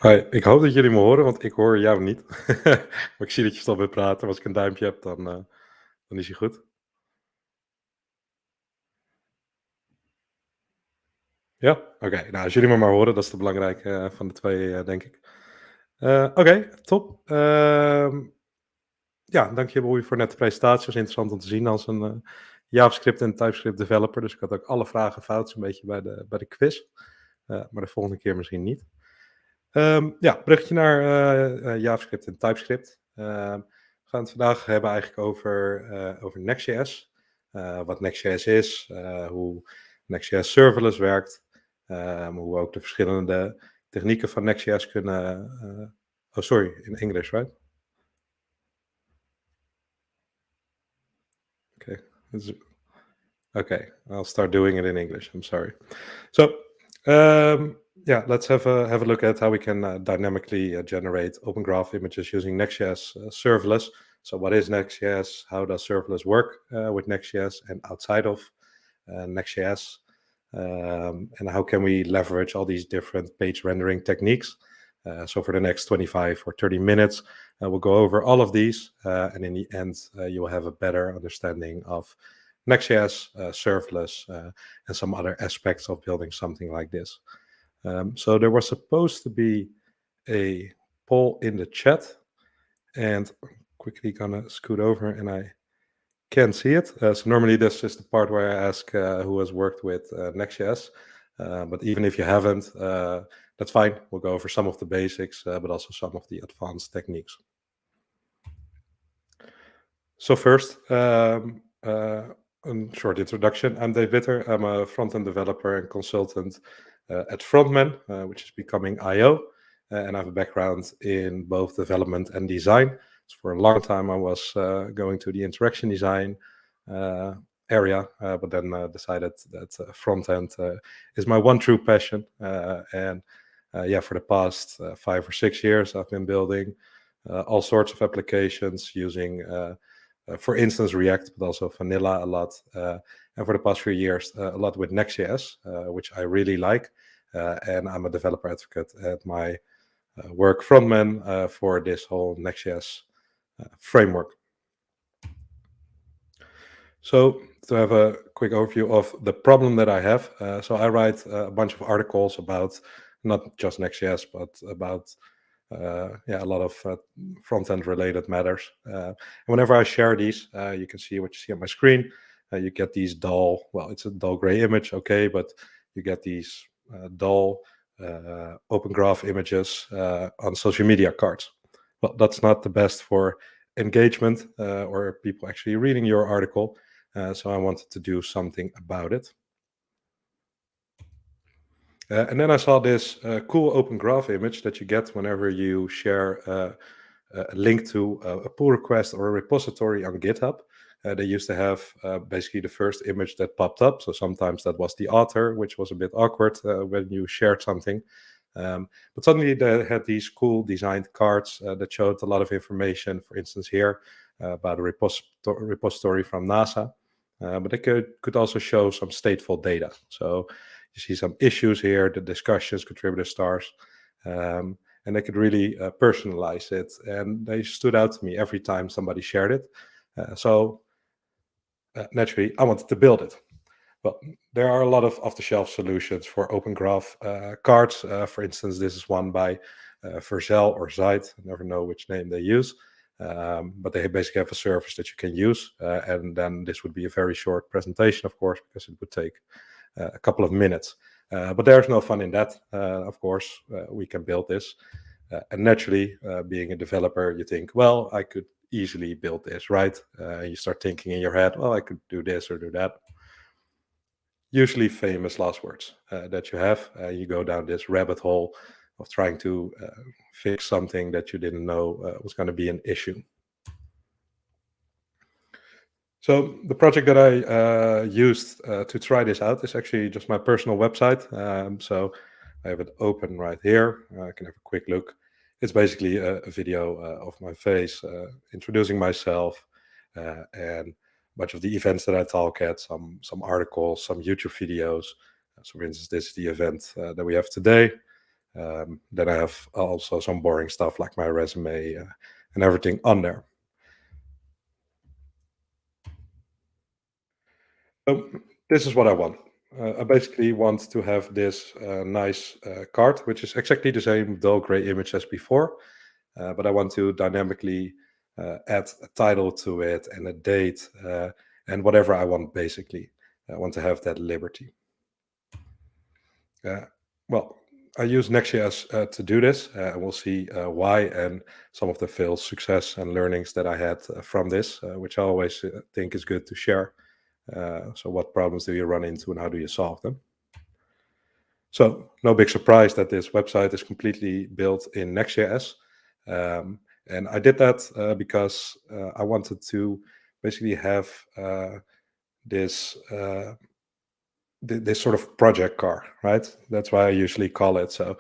Hi, ik hoop dat jullie me horen, want ik hoor jou niet. Maar ik zie dat je stopt met praten. Maar als ik een duimpje heb, dan is hij goed. Ja? Oké. Nou, als jullie me maar horen, dat is de belangrijke van de twee, denk ik. Oké, top. Ja, dankjewel voor net de presentatie. Het was interessant om te zien als een JavaScript en TypeScript developer. Dus ik had ook alle vragen fout, zo'n beetje bij de quiz. Maar de volgende keer misschien niet. Ja, bruggetje naar JavaScript en TypeScript. We gaan het vandaag hebben eigenlijk over Next.js. Wat Next.js is, hoe Next.js serverless werkt. Hoe we ook de verschillende technieken van Next.js kunnen... oh, sorry, in English, right? Okay, I'll start doing it in English. I'm sorry. So, yeah, let's have a look at how we can dynamically generate Open Graph images using Next.js serverless. So, what is Next.js? How does serverless work with Next.js and outside of Next.js? And how can we leverage all these different page rendering techniques? So, for the next 25 or 30 minutes, we'll go over all of these, and in the end, you will have a better understanding of Next.js, serverless, and some other aspects of building something like this. So there was supposed to be a poll in the chat, and I'm quickly gonna scoot over, and I can't see it. So normally this is the part where I ask who has worked with Next.js, but even if you haven't, that's fine. We'll go over some of the basics, but also some of the advanced techniques. So first, a short introduction. I'm Dave Witter. I'm a front-end developer and consultant at Frontman, which is becoming I/O, and I have a background in both development and design. So for a long time, I was going to the interaction design area, but then decided that front-end is my one true passion. And yeah, for the past 5 or 6 years, I've been building all sorts of applications using for instance, React, but also vanilla a lot. And for the past few years, a lot with Next.js, which I really like. And I'm a developer advocate at my work Frontman for this whole Next.js framework. So to have a quick overview of the problem that I have. So I write a bunch of articles about not just Next.js, but about a lot of front-end related matters. And whenever I share these, you can see what you see on my screen. You get these dull, well, it's a dull gray image, okay, but you get these dull open graph images on social media cards. Well, that's not the best for engagement or people actually reading your article. So I wanted to do something about it. And then I saw this cool open graph image that you get whenever you share a link to a pull request or a repository on GitHub. They used to have basically the first image that popped up. So sometimes that was the author, which was a bit awkward when you shared something. But suddenly they had these cool designed cards that showed a lot of information, for instance here, about a repository from NASA. But they could also show some stateful data. So you see some issues here, the discussions, contributor stars, and they could really personalize it. And they stood out to me every time somebody shared it. So naturally, I wanted to build it. Well, there are a lot of off-the-shelf solutions for open graph cards. For instance, this is one by Verzel or Zeit. I never know which name they use. But they basically have a service that you can use. And then this would be a very short presentation, of course, because it would take a couple of minutes. But there's no fun in that. Of course, we can build this. And naturally, being a developer, you think, well, I could easily build this, right? You start thinking in your head, well, I could do this or do that. Usually famous last words that you have. You go down this rabbit hole of trying to fix something that you didn't know was going to be an issue. So the project that I used to try this out is actually just my personal website. So I have it open right here. I can have a quick look. It's basically a video of my face, introducing myself, and a bunch of the events that I talk at, some articles, some YouTube videos. So for instance, this is the event that we have today. Then I have also some boring stuff like my resume and everything on there. So this is what I want. I basically want to have this nice card, which is exactly the same dull gray image as before, but I want to dynamically add a title to it and a date and whatever I want, basically. I want to have that liberty. Well, I use Next.js to do this, and we'll see why and some of the failed success and learnings that I had from this, which I always think is good to share. So what problems do you run into and how do you solve them? So no big surprise that this website is completely built in Next.js. And I did that because I wanted to basically have this this sort of project car, right? That's why I usually call it. So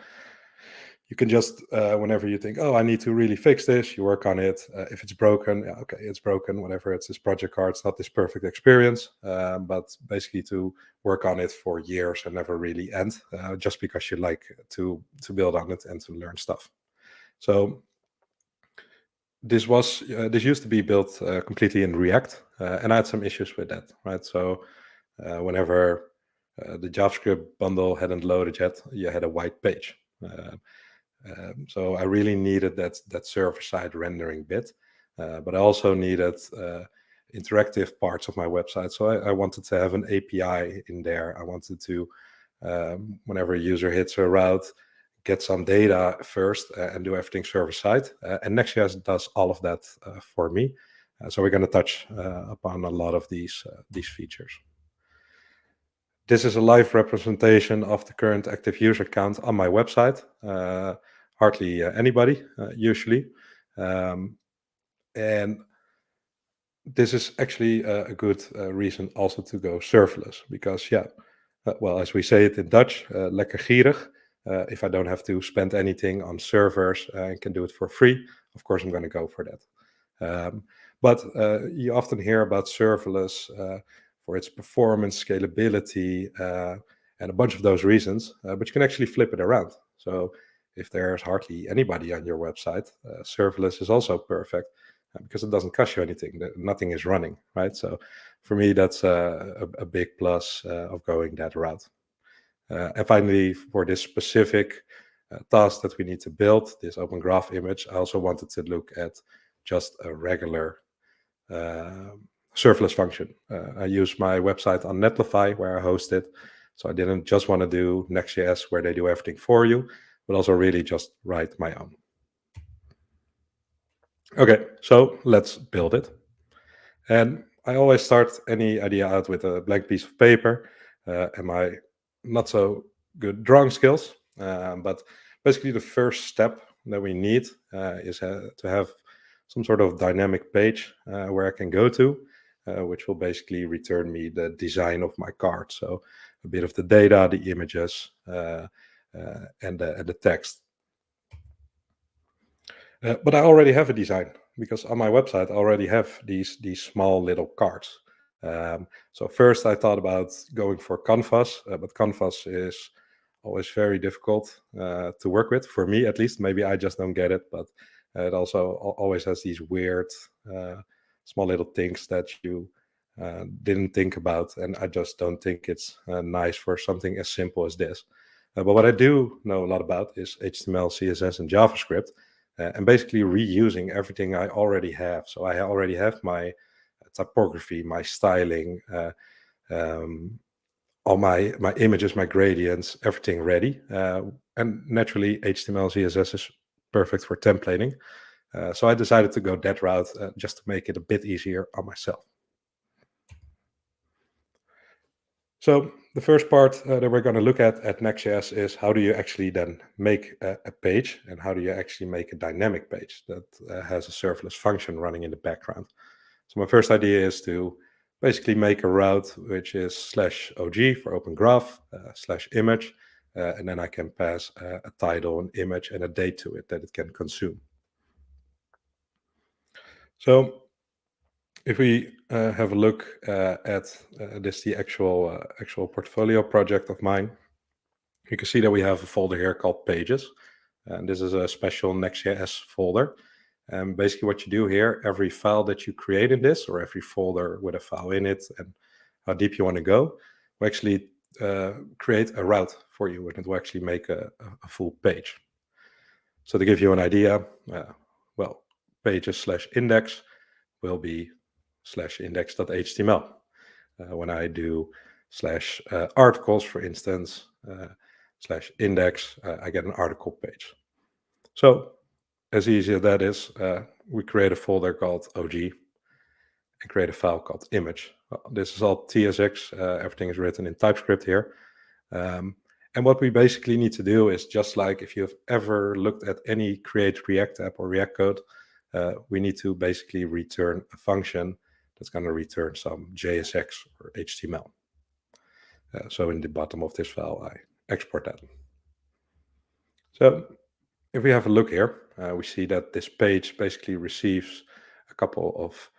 you can just, whenever you think, oh, I need to really fix this, you work on it. If it's broken, yeah, okay, it's broken. Whatever, it's this project car. It's not this perfect experience, but basically to work on it for years and never really end, just because you like to build on it and to learn stuff. So this used to be built completely in React, and I had some issues with that, right? So whenever the JavaScript bundle hadn't loaded yet, you had a white page. So I really needed that server-side rendering bit, but I also needed interactive parts of my website. So I wanted to have an API in there. I wanted to, whenever a user hits a route, get some data first and do everything server-side. And Next.js does all of that for me. So we're going to touch upon a lot of these features. This is a live representation of the current active user count on my website. Hardly anybody, usually. And this is actually a good reason also to go serverless, because, yeah, well, as we say it in Dutch, lekker gierig. If I don't have to spend anything on servers and can do it for free, of course, I'm going to go for that. But you often hear about serverless for its performance, scalability, and a bunch of those reasons, but you can actually flip it around. So if there's hardly anybody on your website, serverless is also perfect because it doesn't cost you anything. Nothing is running, right? So for me, that's a big plus of going that route. And finally, for this specific task that we need to build, this open graph image, I also wanted to look at just a regular serverless function. I use my website on Netlify, where I host it. So I didn't just want to do Next.js, where they do everything for you, but also really just write my own. Okay, so let's build it. And I always start any idea out with a blank piece of paper and my not so good drawing skills. But basically the first step that we need is to have some sort of dynamic page where I can go to, which will basically return me the design of my card. So a bit of the data, the images, and the text. But I already have a design, because on my website I already have these small little cards. So first I thought about going for Canvas, but Canvas is always very difficult to work with, for me at least. Maybe I just don't get it, but it also always has these weird small little things that you didn't think about, and I just don't think it's nice for something as simple as this. But what I do know a lot about is HTML, CSS, and JavaScript, and basically reusing everything I already have. So I already have my typography, my styling, all my images, my gradients, everything ready. And naturally, HTML, CSS is perfect for templating. So I decided to go that route just to make it a bit easier on myself. So the first part that we're going to look at Next.js is how do you actually then make a page, and how do you actually make a dynamic page that has a serverless function running in the background. So my first idea is to basically make a route which is /OG for open graph, /image, and then I can pass a title, an image, and a date to it that it can consume. So if we have a look at this, the actual portfolio project of mine, you can see that we have a folder here called Pages. And this is a special Next.js folder. And basically what you do here, every file that you create in this, or every folder with a file in it, and how deep you want to go, will actually create a route for you, and it will actually make a full page. So to give you an idea, well, pages/index will be /index.html. When I do /articles, for instance, /index, I get an article page. So as easy as that is, we create a folder called OG and create a file called image. Well, this is all TSX. Everything is written in TypeScript here. And what we basically need to do is, just like if you've ever looked at any Create React app or React code, we need to basically return a function that's going to return some JSX or HTML. So in the bottom of this file, I export that. So if we have a look here, we see that this page basically receives a couple of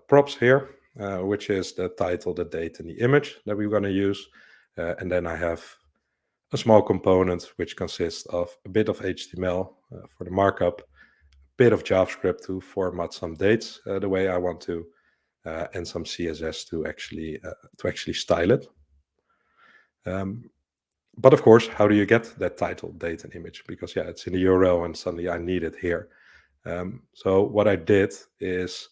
props here, which is the title, the date, and the image that we're going to use. And then I have a small component which consists of a bit of HTML for the markup, a bit of JavaScript to format some dates the way I want to, and some CSS to actually style it. But of course, how do you get that title, date, and image? Because yeah, it's in the URL and suddenly I need it here. So what I did is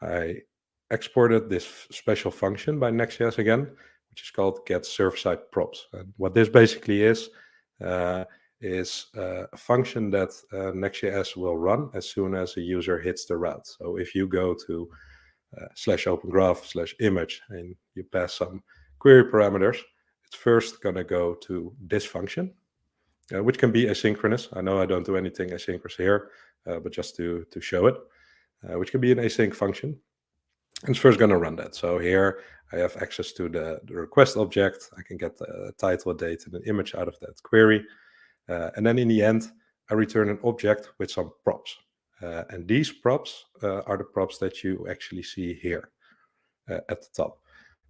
I exported this special function by Next.js again, which is called get server-side props. And what this basically is a function that Next.js will run as soon as a user hits the route. So if you go to /opengraph/image and you pass some query parameters, it's first going to go to this function, which can be asynchronous. I know I don't do anything asynchronous here, but just to show it, which can be an async function. And it's first going to run that. So here I have access to the request object. I can get the title, date, and an image out of that query. And then in the end, I return an object with some props. And these props are the props that you actually see here at the top.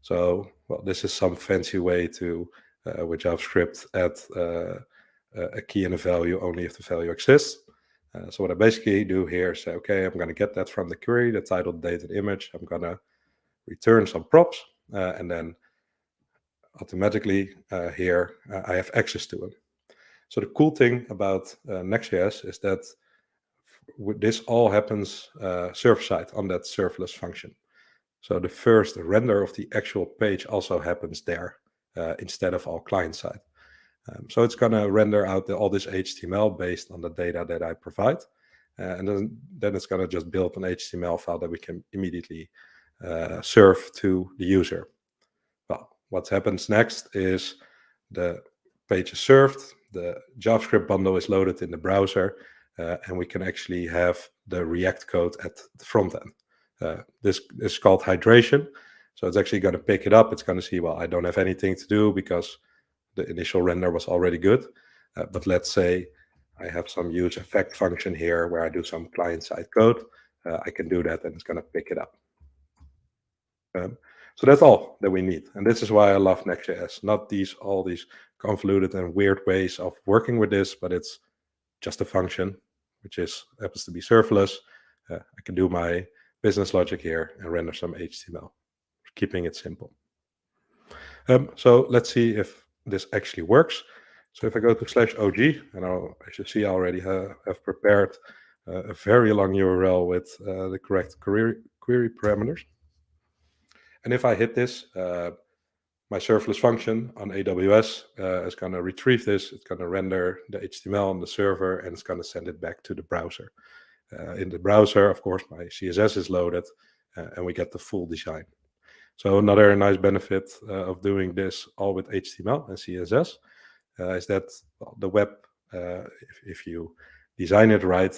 So, well, this is some fancy way to, with JavaScript, add a key and a value only if the value exists. So what I basically do here is say, okay, I'm going to get that from the query, the title, date, and image. I'm going to return some props, and then automatically here I have access to them. So the cool thing about Next.js is that this all happens server-side on that serverless function. So the first render of the actual page also happens there instead of all client-side. So it's going to render out all this HTML based on the data that I provide. And then it's going to just build an HTML file that we can immediately serve to the user. Well, what happens next is the page is served, the JavaScript bundle is loaded in the browser, and we can actually have the React code at the front end. This is called hydration. So it's actually going to pick it up. It's going to see, well, I don't have anything to do because the initial render was already good. But let's say I have some use effect function here where I do some client-side code. I can do that and it's going to pick it up. So that's all that we need. And this is why I love Next.js. Not all these convoluted and weird ways of working with this, but it's just a function, which happens to be serverless. I can do my business logic here and render some HTML, keeping it simple. So let's see if this actually works. So if I go to /OG, and as you see, I already have prepared a very long URL with the correct query parameters. And if I hit this, my serverless function on AWS is going to retrieve this. It's going to render the HTML on the server, and it's going to send it back to the browser. In the browser, of course, my CSS is loaded, and we get the full design. So another nice benefit of doing this all with HTML and CSS is that the web, if you design it right,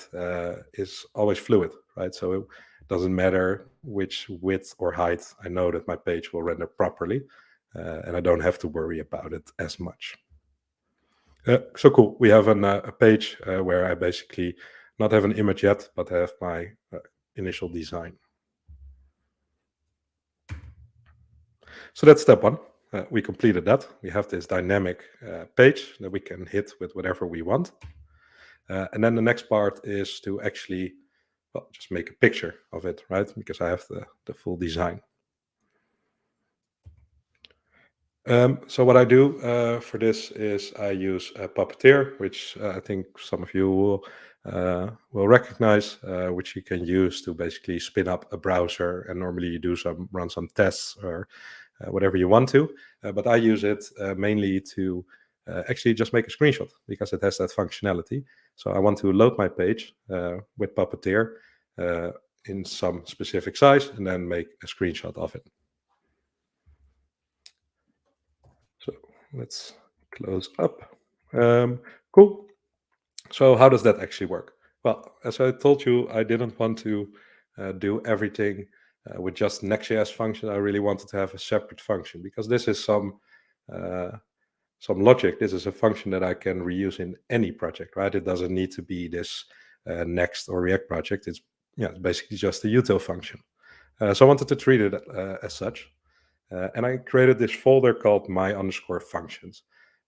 is always fluid, right? So it doesn't matter which width or height. I know that my page will render properly, and I don't have to worry about it as much. So cool. We have a page where I basically not have an image yet, but have my initial design. So that's step one. we completed that. We have this dynamic page that we can hit with whatever we want. And then the next part is to actually, well, just make a picture of it, right? Because I have the full design. So what I do for this is I use Puppeteer, which I think some of you will recognize, which you can use to basically spin up a browser. And normally you do run some tests or whatever you want to. But I use it mainly to actually just make a screenshot because it has that functionality. So I want to load my page with Puppeteer in some specific size and then make a screenshot of it. So let's close up. Cool. So how does that actually work? Well, as I told you, I didn't want to do everything with just Next.js function. I really wanted to have a separate function because this is some logic. This is a function that I can reuse in any project, right? It doesn't need to be this Next or React project. It's basically just a util function. So I wanted to treat it as such. And I created this folder called my_functions.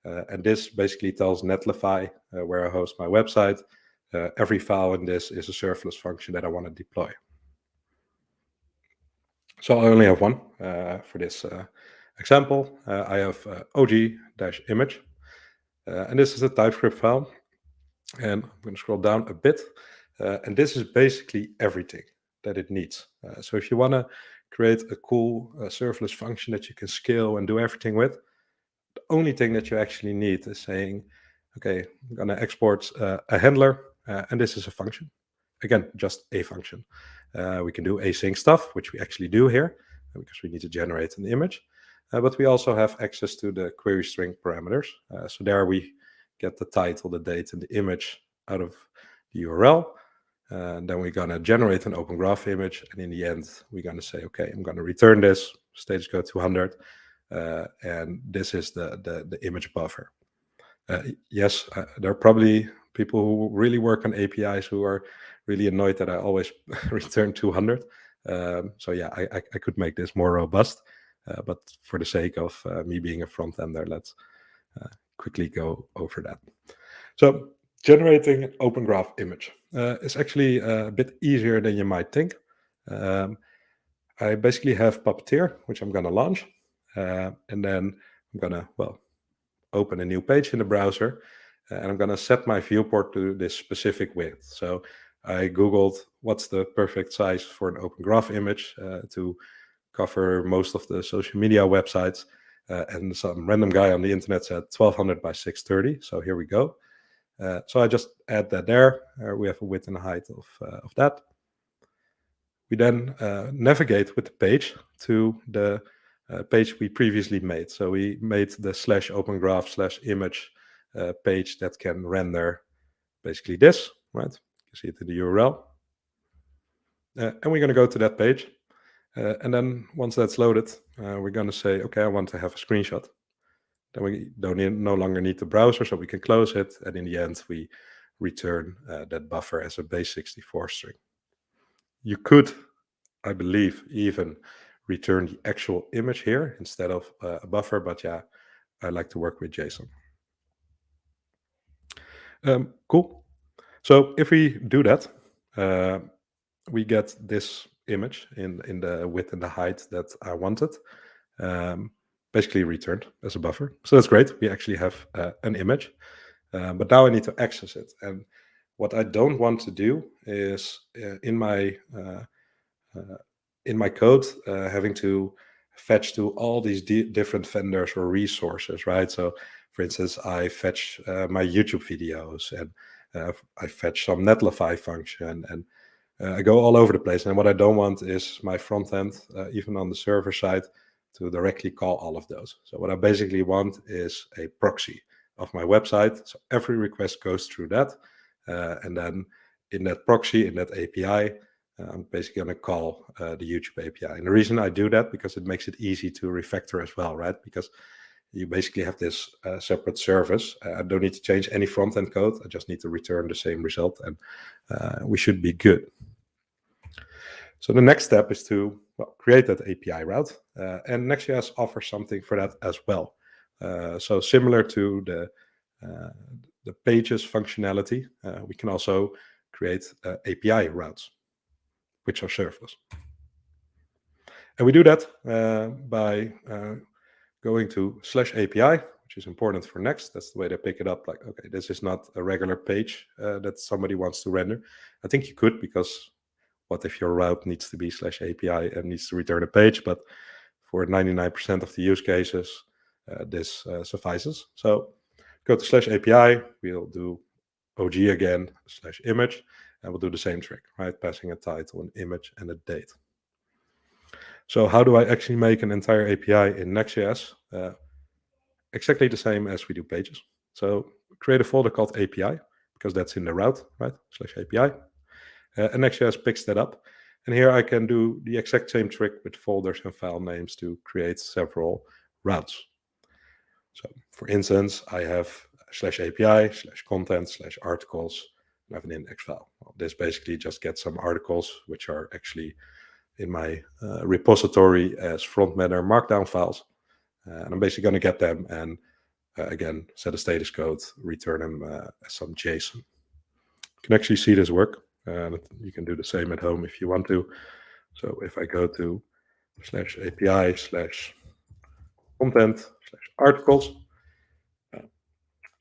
And this basically tells Netlify, where I host my website, every file in this is a serverless function that I want to deploy. So I only have one for this example. I have og-image. And this is a TypeScript file. And I'm going to scroll down a bit. And this is basically everything that it needs. So if you want to create a cool serverless function that you can scale and do everything with, the only thing that you actually need is saying, okay, I'm going to export a handler, and this is a function. Again, just a function. We can do async stuff, which we actually do here, because we need to generate an image. But we also have access to the query string parameters. So there we get the title, the date, and the image out of the URL. Then we're going to generate an open graph image. And in the end, we're going to say, okay, I'm going to return this, stage code 200. And this is the image buffer. Yes, there are probably people who really work on APIs who are really annoyed that I always return 200. So yeah, I could make this more robust. But for the sake of me being a front-ender, let's quickly go over that. So generating an open graph image is actually a bit easier than you might think. I basically have Puppeteer, which I'm going to launch. And then I'm going to, well, open a new page in the browser. And I'm going to set my viewport to this specific width. So I Googled what's the perfect size for an open graph image to cover most of the social media websites. And some random guy on the internet said 1200 by 630. So here we go. So I just add that there. We have a width and a height of that. We then navigate with the page to the page we previously made. So we made the /opengraph/image page that can render basically this, right? You see it in the URL. And we're going to go to that page. And then once that's loaded, we're going to say, okay, I want to have a screenshot. Then we no longer need the browser, so we can close it. And in the end, we return that buffer as a base64 string. You could, I believe, even return the actual image here instead of a buffer. But yeah, I like to work with JSON. Cool. So if we do that, we get this image in the width and the height that I wanted. Basically returned as a buffer. So that's great. We actually have an image, but now I need to access it. And what I don't want to do is in my code having to fetch to all these different vendors or resources, right? So for instance, I fetch my YouTube videos and I fetch some Netlify function and I go all over the place. And what I don't want is my front end, even on the server side, to directly call all of those. So what I basically want is a proxy of my website. So every request goes through that. And then in that proxy, in that API, I'm basically going to call the YouTube API. And the reason I do that, because it makes it easy to refactor as well, right? Because you basically have this separate service. I don't need to change any front-end code. I just need to return the same result, and we should be good. So the next step is to create that API route. And Next.js offers something for that as well. So similar to the pages functionality, we can also create API routes, which are serverless. And we do that by going to /API, which is important for Next. That's the way they pick it up. Like, okay, this is not a regular page that somebody wants to render. I think you could, because what if your route needs to be /API and needs to return a page? But for 99% of the use cases, this suffices. So go to /API, we'll do OG again, /image, and we'll do the same trick, right? Passing a title, an image, and a date. So how do I actually make an entire API in Next.js? Exactly the same as we do pages. So create a folder called API, because that's in the route, right? /API. And Next.js picks that up. And here I can do the exact same trick with folders and file names to create several routes. So for instance, I have /API, /content, /articles, and I have an index file. Well, this basically just gets some articles, which are actually in my repository as front matter markdown files. And I'm basically going to get them and again, set a status code, return them as some JSON. You can actually see this work. You can do the same at home if you want to. So if I go to /API, /content, /articles,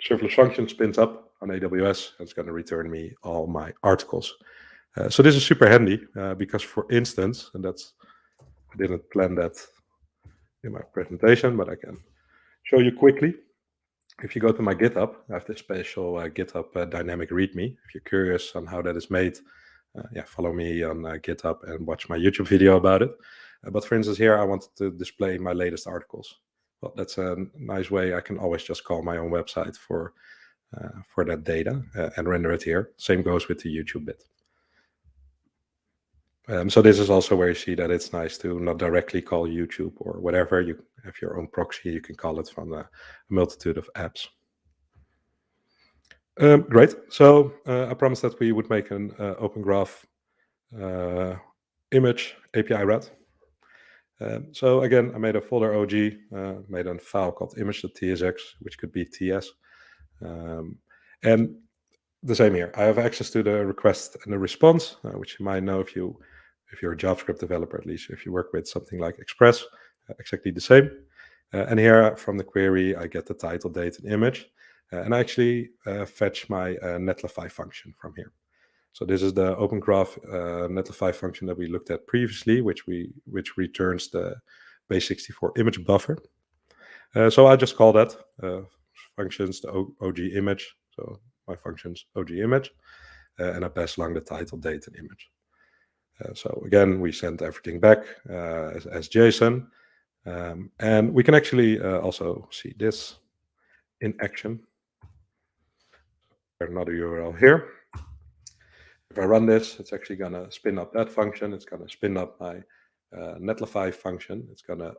serverless function spins up on AWS. And it's going to return me all my articles. So this is super handy because, for instance, and I didn't plan that in my presentation, but I can show you quickly. If you go to my GitHub, I have this special GitHub dynamic Readme. If you're curious on how that is made, follow me on GitHub and watch my YouTube video about it. But for instance, here I wanted to display my latest articles. Well, that's a nice way. I can always just call my own website for that data and render it here. Same goes with the YouTube bit. So this is also where you see that it's nice to not directly call YouTube or whatever. You have your own proxy. You can call it from a multitude of apps. Great. So I promised that we would make an Open Graph image API route. So again, I made a folder OG, made a file called image.tsx, which could be TS. And the same here. I have access to the request and the response, which you might know if you're a JavaScript developer, at least if you work with something like Express, exactly the same. And here from the query, I get the title, date, and image. And I actually fetch my netlify function from here. So this is the Open Graph netlify function that we looked at previously, which returns the base64 image buffer. So I just call that functions the OG image. So my functions OG image, and I pass along the title, date, and image. So again, we send everything back as JSON. And we can actually also see this in action. Another URL here. If I run this, it's actually going to spin up that function. It's going to spin up my netlify function. It's going to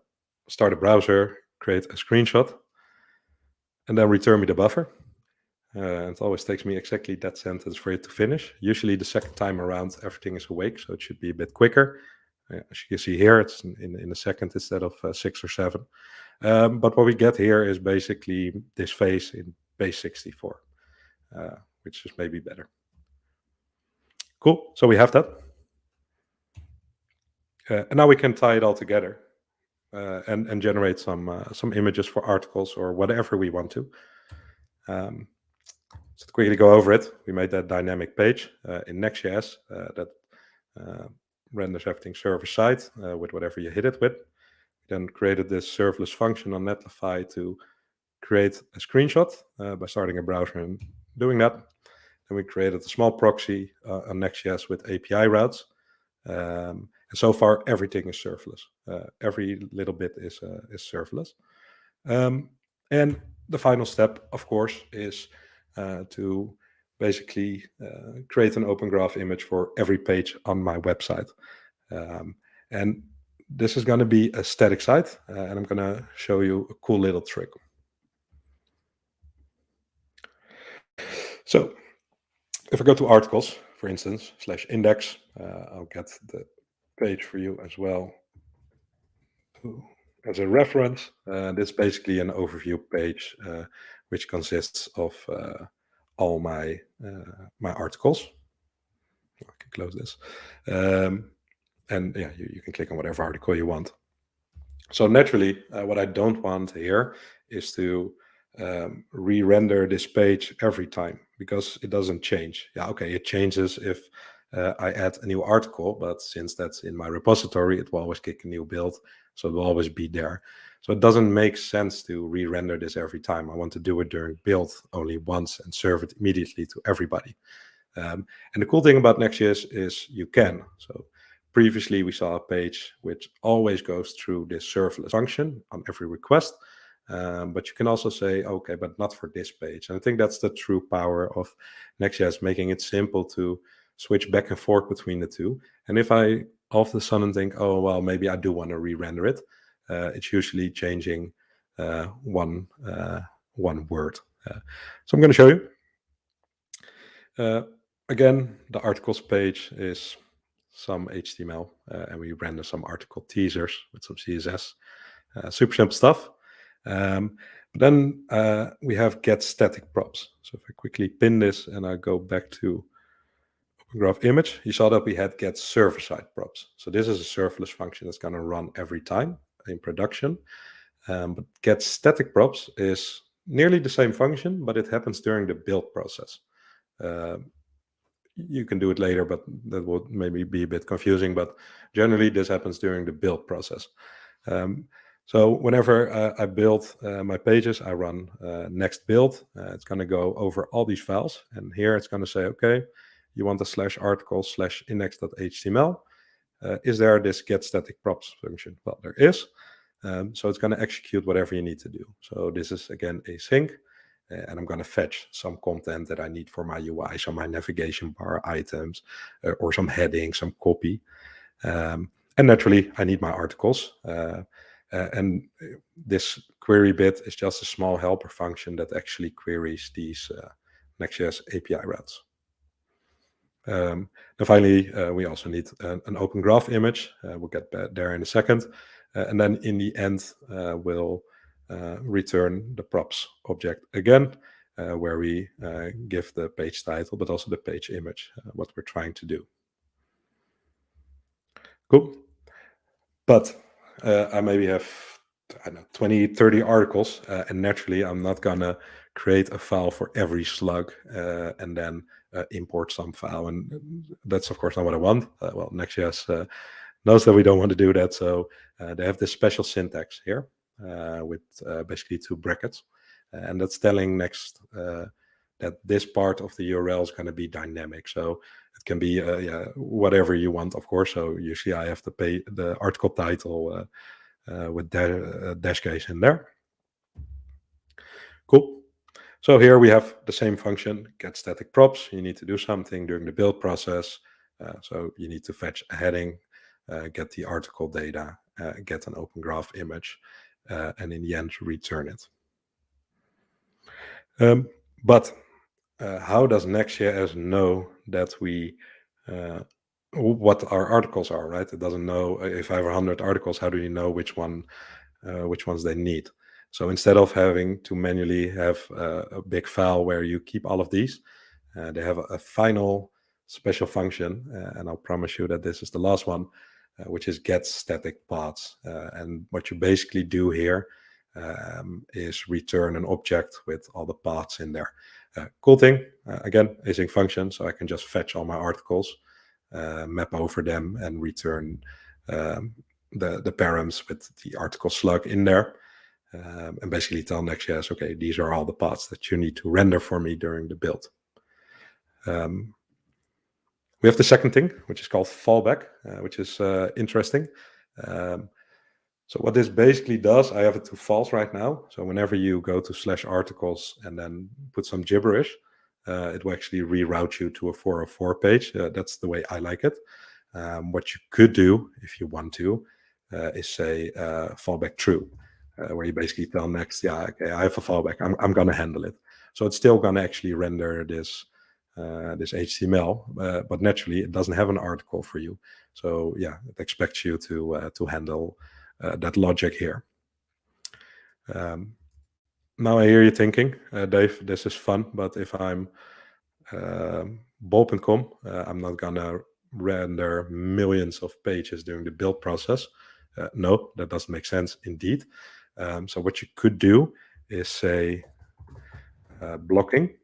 start a browser, create a screenshot, and then return me the buffer. It always takes me exactly that sentence for it to finish. Usually the second time around, everything is awake, so it should be a bit quicker. As you can see here, it's in a second instead of 6 or 7. But what we get here is basically this phase in base64, which is maybe better. Cool, so we have that. And now we can tie it all together and generate some images for articles or whatever we want to. So to quickly go over it, we made that dynamic page in Next.js that renders everything server-side with whatever you hit it with. We then created this serverless function on Netlify to create a screenshot by starting a browser and doing that. Then we created a small proxy on Next.js with API routes. And so far, everything is serverless. Every little bit is serverless. And the final step, of course, is to basically create an Open Graph image for every page on my website. And this is going to be a static site, and I'm going to show you a cool little trick. So if I go to articles, for instance, /index, I'll get the page for you as well as a reference, this is basically an overview page which consists of all my my articles. I can close this, and yeah, you can click on whatever article you want. So naturally, what I don't want here is to re-render this page every time, because it doesn't change. Yeah, okay, it changes if I add a new article, but since that's in my repository, it will always kick a new build, so it will always be there. So it doesn't make sense to re-render this every time. I want to do it during build only once and serve it immediately to everybody. And the cool thing about Next.js is you can. So previously we saw a page which always goes through this serverless function on every request. But you can also say, okay, but not for this page. And I think that's the true power of Next.js, making it simple to switch back and forth between the two. And if I all of a sudden think, oh, well, maybe I do want to re-render it, it's usually changing one word. So I'm going to show you. Again, the articles page is some HTML, and we render some article teasers with some CSS. Super simple stuff. But then we have get static props. So if I quickly pin this and I go back to Open Graph image, you saw that we had get server-side props. So this is a serverless function that's going to run every time in production. But get static props is nearly the same function, but it happens during the build process. You can do it later, but that will maybe be a bit confusing. But generally, this happens during the build process. So whenever I build my pages, I run next build. It's going to go over all these files. And here it's going to say, okay, you want a /articles/index.html. Is there this get static props function? Well, there is. So it's going to execute whatever you need to do. So this is, again, async. And I'm going to fetch some content that I need for my UI, so my navigation bar items, or some heading, some copy. And naturally, I need my articles. And this query bit is just a small helper function that actually queries these Next.js API routes. And finally, we also need an Open Graph image. We'll get there in a second. And then in the end, we'll return the props object again, where we give the page title, but also the page image, what we're trying to do. Cool. But I maybe have, I don't know, 20, 30 articles, and naturally I'm not gonna create a file for every slug and then import some file. And that's of course not what I want. Well, Next.js knows that we don't want to do that. So they have this special syntax here with basically 2 brackets. And that's telling Next that this part of the URL is going to be dynamic. So it can be whatever you want, of course. So usually I have to pay the article title with dash case in there. Cool. So here we have the same function, get static props. You need to do something during the build process. So you need to fetch a heading, get the article data, get an Open Graph image, and in the end, return it. But how does Next.js know that what our articles are, right? It doesn't know if I have 100 articles, how do you know which ones they need? So instead of having to manually have a big file where you keep all of these, they have a final special function, and I'll promise you that this is the last one, which is get static paths. And what you basically do here is return an object with all the paths in there. Cool thing, again, async function, so I can just fetch all my articles, map over them, and return the params with the article slug in there, and basically tell Next.js, okay, these are all the paths that you need to render for me during the build. We have the second thing, which is called Fallback, which is interesting. So what this basically does, I have it to false right now. So whenever you go to /articles and then put some gibberish, it will actually reroute you to a 404 page. That's the way I like it. What you could do, if you want to, is say fallback true, where you basically tell Next, yeah, okay, I have a fallback. I'm going to handle it. So it's still going to actually render this HTML, but naturally it doesn't have an article for you. So yeah, it expects you to handle that logic here. Now I hear you thinking, Dave, this is fun, but if I'm Bol.com, I'm not gonna render millions of pages during the build process. No, that doesn't make sense indeed. So what you could do is say blocking.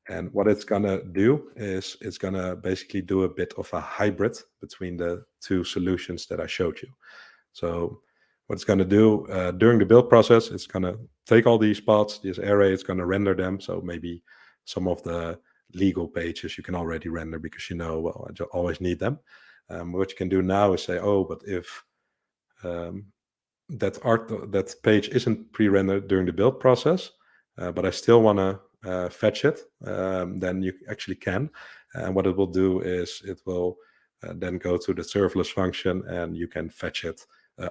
And what it's gonna do is it's gonna basically do a bit of a hybrid between the two solutions that I showed you. So what it's gonna do during the build process, it's gonna take all these pods, this array, it's gonna render them. So maybe some of the legal pages you can already render because you know, well, I always need them. What you can do now is say, oh, but if that page isn't pre-rendered during the build process, but I still want to fetch it, then you actually can. And what it will do is it will then go to the serverless function and you can fetch it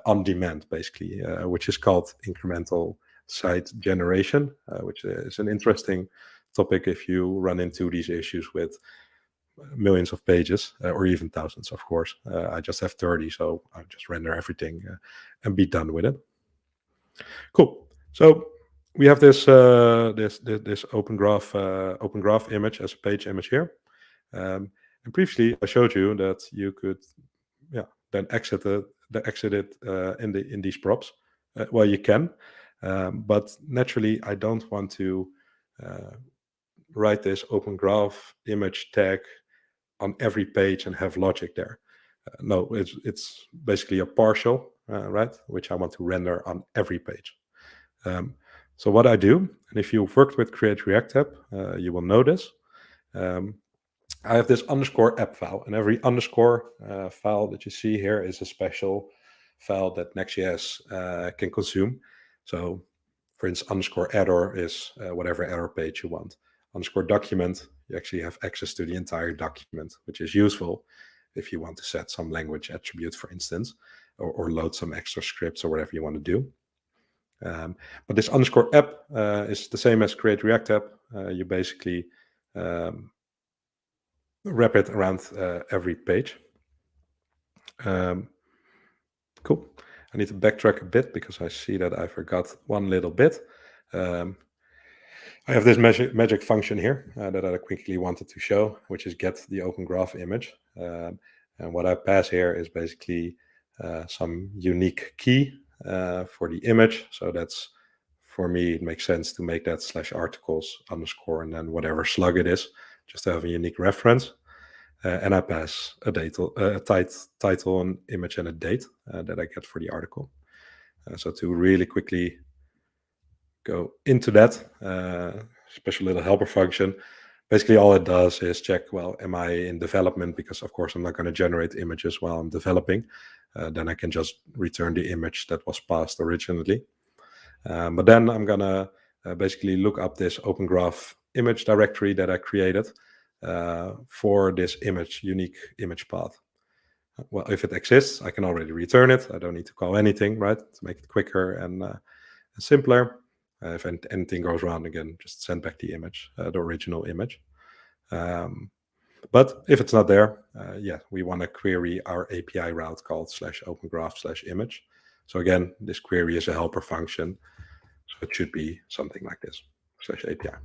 on demand, basically, which is called incremental site generation, which is an interesting topic if you run into these issues with millions of pages or even thousands, of course. I just have 30, so I'll just render everything and be done with it. Cool. So we have this this open graph image as a page image here. And previously I showed you that you could then exit it in these props. Well, you can, but naturally I don't want to write this open graph image tag on every page and have logic there. No, it's basically a partial, right, which I want to render on every page. So what I do, and if you've worked with Create React app, you will know this. I have this underscore app file, and every underscore file that you see here is a special file that Next.js can consume. So, for instance, underscore error is whatever error page you want. Underscore document, you actually have access to the entire document, which is useful if you want to set some language attribute, for instance, or load some extra scripts or whatever you want to do. But this underscore app is the same as Create React app. You basically wrap it around every page. Cool. I need to backtrack a bit because I see that I forgot one little bit. I have this magic function here that I quickly wanted to show, which is get the open graph image. And what I pass here is basically some unique key for the image. So that's, for me, it makes sense to make that /articles underscore and then whatever slug it is, just to have a unique reference. And I pass a title, an image, and a date that I get for the article. So to really quickly go into that special little helper function, basically all it does is check, well, am I in development? Because of course I'm not going to generate images while I'm developing. Then I can just return the image that was passed originally. But then I'm going to basically look up this open graph image directory that I created for this unique image path. Well, if it exists, I can already return it. I don't need to call anything, right? To make it quicker and simpler. If anything goes wrong, again, just send back the image, the original image. But if it's not there, we want to query our API route called /opengraph/image. So again, this query is a helper function. So it should be something like this, /API.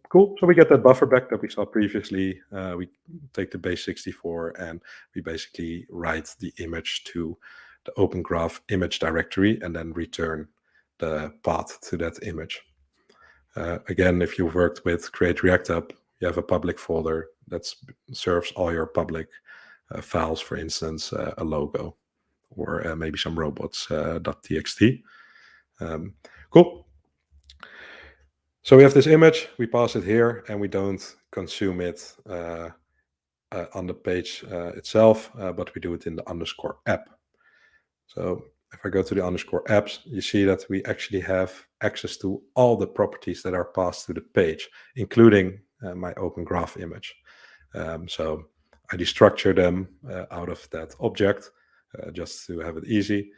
Cool. So we get that buffer back that we saw previously. We take the base64 and we basically write the image to the open graph image directory and then return the path to that image. Again, if you've worked with Create React app, you have a public folder that serves all your public files, for instance, a logo or maybe some robots.txt. Cool. So we have this image, we pass it here, and we don't consume it on the page itself, but we do it in the underscore app. So if I go to the underscore apps, you see that we actually have access to all the properties that are passed to the page, including my open graph image. So I destructure them out of that object just to have it easy.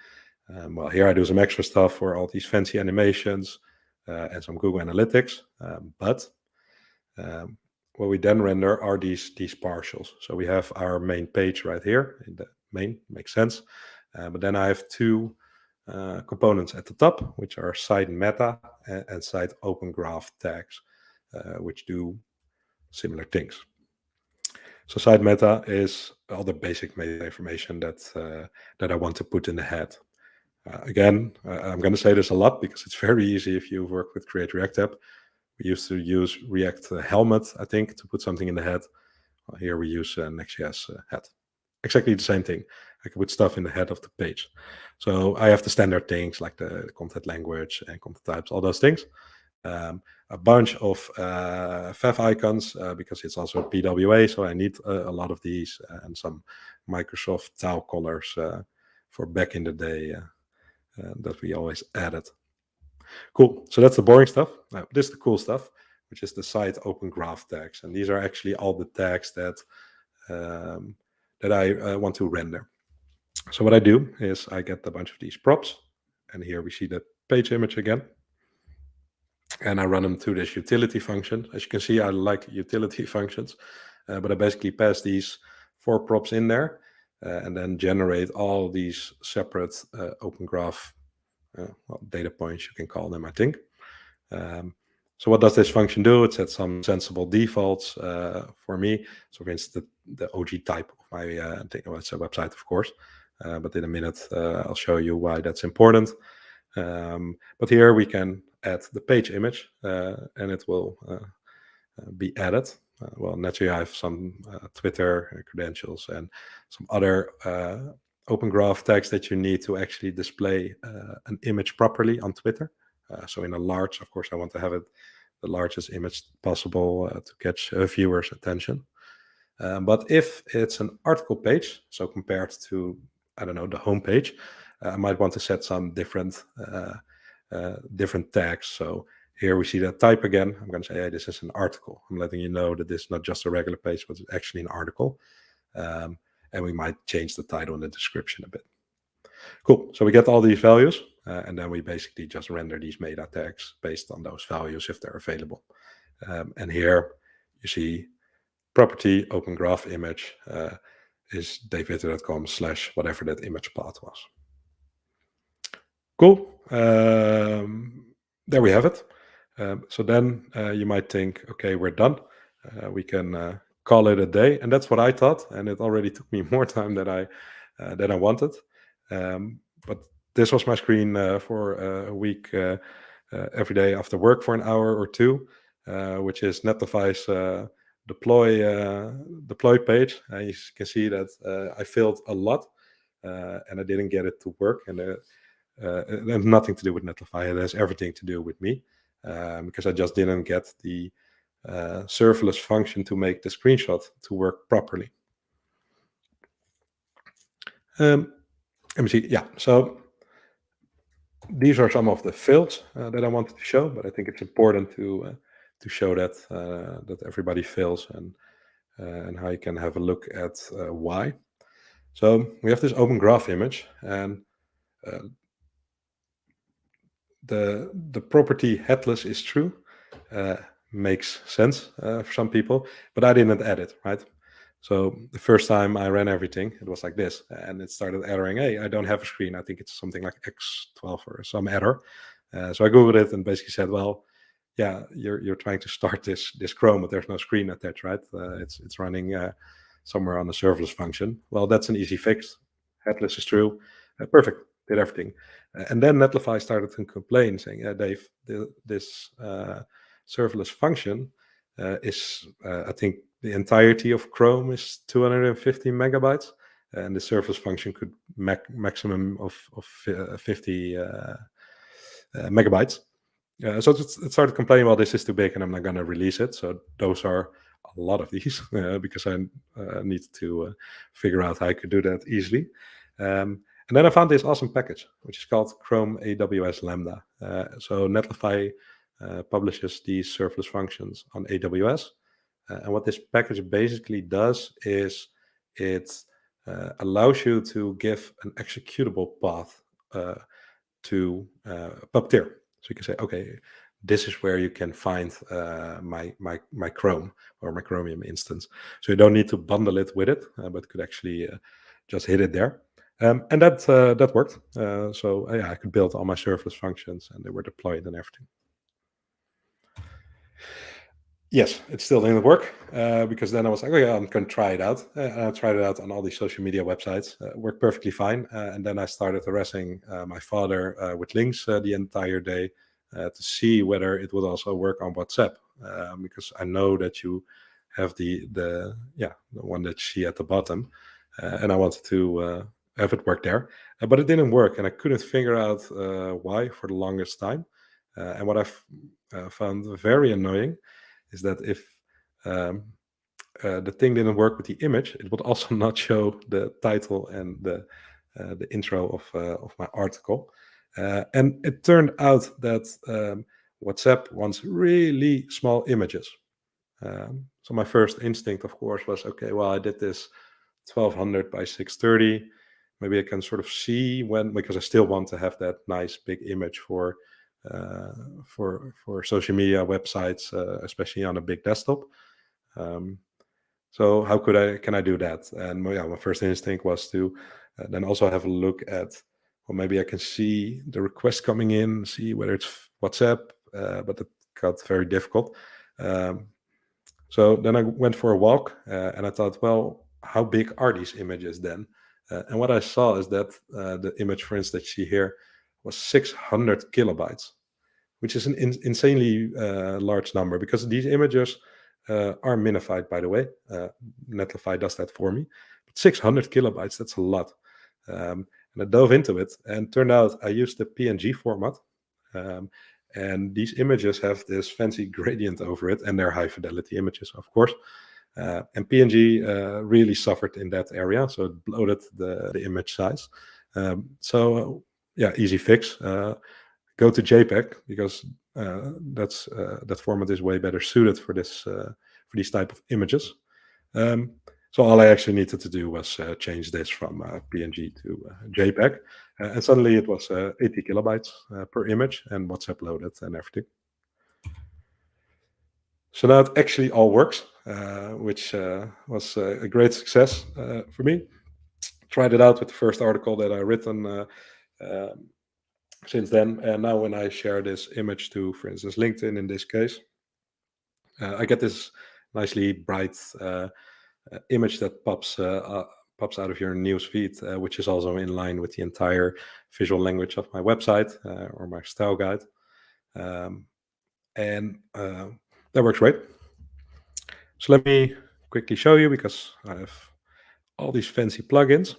Well, here I do some extra stuff for all these fancy animations and some Google Analytics. But what we then render are these partials. So we have our main page right here in the main, makes sense. But then I have two components at the top, which are site meta and site open graph tags, which do similar things. So site meta is all the basic meta information that I want to put in the head. Again, I'm going to say this a lot because it's very easy if you work with Create React App. We used to use React Helmet, I think, to put something in the head. Well, here we use Next.js head. Exactly the same thing. I can put stuff in the head of the page. So I have the standard things like the content language and content types, all those things. A bunch of fav icons because it's also PWA, so I need a lot of these and some Microsoft tile colors for back in the day that we always added. Cool. So that's the boring stuff. This is the cool stuff, which is the site open graph tags, and these are actually all the tags that I want to render. So what I do is I get a bunch of these props, and here we see the page image again. And I run them through this utility function. As you can see, I like utility functions, but I basically pass these 4 props in there and then generate all these separate open graph data points, you can call them, I think. So what does this function do? It sets some sensible defaults for me. So for instance, the OG type of my it's a website, of course, but in a minute, I'll show you why that's important. But here we can add the page image and it will be added. Well, naturally I have some Twitter credentials and some other open graph tags that you need to actually display an image properly on Twitter. So in a large, of course, I want to have it the largest image possible to catch viewers' attention. But if it's an article page, so compared to, I don't know, the home page, I might want to set some different tags. So here we see that type again. I'm going to say, hey, this is an article. I'm letting you know that this is not just a regular page, but it's actually an article. And we might change the title and the description a bit. Cool. So we get all these values, and then we basically just render these meta tags based on those values if they're available. And here you see property open graph image is davewitter.com/whatever that image path was. Cool. There we have it. So then you might think, okay, we're done. We can call it a day, and that's what I thought. And it already took me more time than I wanted. But this was my screen for a week every day after work for an hour or two, which is Netlify's deploy page. You can see that I failed a lot and I didn't get it to work. And it has nothing to do with Netlify. It has everything to do with me because I just didn't get the serverless function to make the screenshot to work properly. Let me see. Yeah, so these are some of the fails that I wanted to show, but I think it's important to show that that everybody fails and how you can have a look at why. So we have this open graph image, and the property headless is true. Makes sense for some people, but I didn't add it, right? So the first time I ran everything, it was like this, and it started erroring. Hey, I don't have a screen. I think it's something like X12 or some error. So I Googled it and basically said, well, yeah, you're trying to start this Chrome, but there's no screen attached, right? It's running somewhere on a serverless function. Well, that's an easy fix. Headless is true. Perfect. Did everything. And then Netlify started to complain, saying, Dave, this serverless function is, I think, the entirety of Chrome is 250 megabytes, and the serverless function could maximum of 50 megabytes. So it started complaining, well, this is too big and I'm not going to release it. So those are a lot of these because I need to figure out how I could do that easily. And then I found this awesome package, which is called Chrome AWS Lambda. So Netlify publishes these serverless functions on AWS. And what this package basically does is it allows you to give an executable path to Puppeteer. So you can say, okay, this is where you can find my Chrome or my Chromium instance. So you don't need to bundle it with it, but could actually just hit it there. And that worked. So yeah, I could build all my serverless functions, and they were deployed and everything. Yes, it still didn't work because then I was like, oh yeah, I'm going to try it out. And I tried it out on all these social media websites. Worked perfectly fine. And then I started harassing my father with links the entire day to see whether it would also work on WhatsApp, because I know that you have the one that you see at the bottom, and I wanted to have it work there, but it didn't work, and I couldn't figure out why for the longest time. And what I found very annoying is that if the thing didn't work with the image, it would also not show the title and the intro of my article. And it turned out that WhatsApp wants really small images. So my first instinct, of course, was, okay, well, I did this 1200 by 630. Maybe I can sort of see when, because I still want to have that nice big image for social media websites, especially on a big desktop. So how can I do that? And my first instinct was to then also have a look at, well, maybe I can see the request coming in, see whether it's WhatsApp, but it got very difficult. So then I went for a walk and I thought, well, how big are these images then? And what I saw is that the image, for instance, that you see here was 600 kilobytes, which is an insanely large number, because these images are minified, by the way. Netlify does that for me. But 600 kilobytes, that's a lot. And I dove into it, and turned out I used the PNG format. And these images have this fancy gradient over it, and they're high fidelity images, of course. And PNG really suffered in that area, so it bloated the image size. So yeah, easy fix. Go to JPEG, because that format is way better suited for these type of images. So all I actually needed to do was change this from PNG to JPEG, and suddenly it was 80 kilobytes per image, and WhatsApp loaded and everything. So now it actually all works, which was a great success for me. Tried it out with the first article that I written since then, and now when I share this image to, for instance, LinkedIn in this case, I get this nicely bright image that pops out of your news feed, which is also in line with the entire visual language of my website or my style guide, and that works great. So let me quickly show you, because I have all these fancy plugins.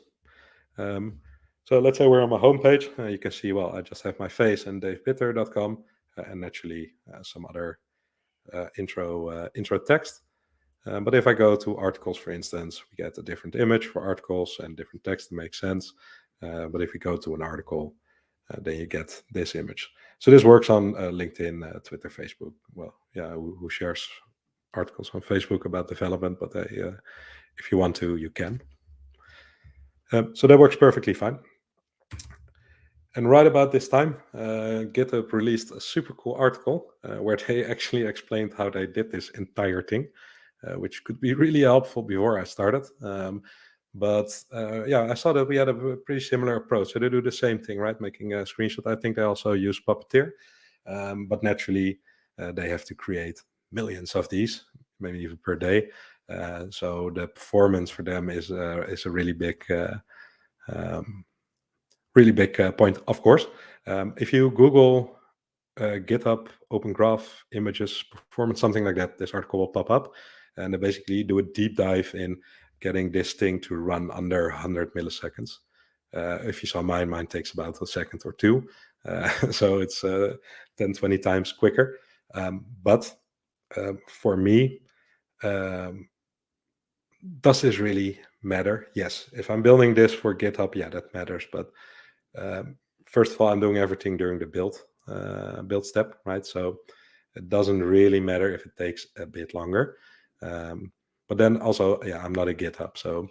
So let's say we're on my homepage. You can see, well, I just have my face and davebitter.com, and naturally some other intro text. But if I go to articles, for instance, we get a different image for articles and different text. It makes sense. But if we go to an article, then you get this image. So this works on LinkedIn, Twitter, Facebook. Well, yeah, who shares articles on Facebook about development, but if you want to, you can. So that works perfectly fine. And right about this time, Github released a super cool article where they actually explained how they did this entire thing, which could be really helpful before I started. But I saw that we had a pretty similar approach. So they do the same thing, right? Making a screenshot. I think they also use Puppeteer. But naturally, they have to create millions of these, maybe even per day. So the performance for them is a really big point, of course. If you Google GitHub Open Graph images performance, something like that, this article will pop up, and they basically do a deep dive in getting this thing to run under 100 milliseconds. If you saw mine takes about a second or two, so it's 10, 20 times quicker. But for me, does this really matter? Yes. If I'm building this for GitHub, yeah, that matters. But first of all, I'm doing everything during the build step, right? So it doesn't really matter if it takes a bit longer. But then also, yeah, I'm not a GitHub, so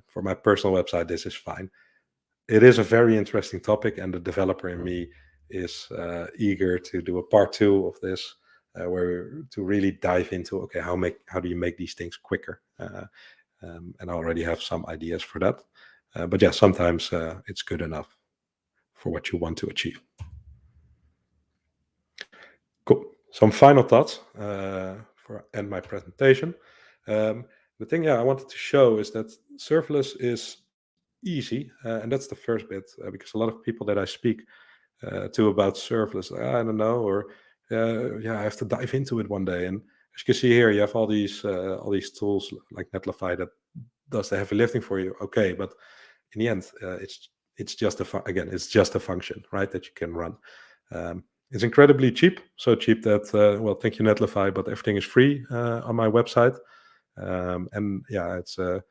for my personal website, this is fine. It is a very interesting topic, and the developer in me is eager to do a part 2 of this, where to really dive into, okay, how do you make these things quicker? And I already have some ideas for that. But yeah, sometimes it's good enough for what you want to achieve. Cool. Some final thoughts for end my presentation. The thing, I wanted to show is that serverless is easy, and that's the first bit, because a lot of people that I speak to about serverless, I don't know, or I have to dive into it one day. And as you can see here, you have all these tools like Netlify that does the heavy lifting for you. Okay, but in the end, it's just it's just a function, right, that you can run. It's incredibly cheap, so cheap that thank you Netlify, but everything is free on my website. And it's a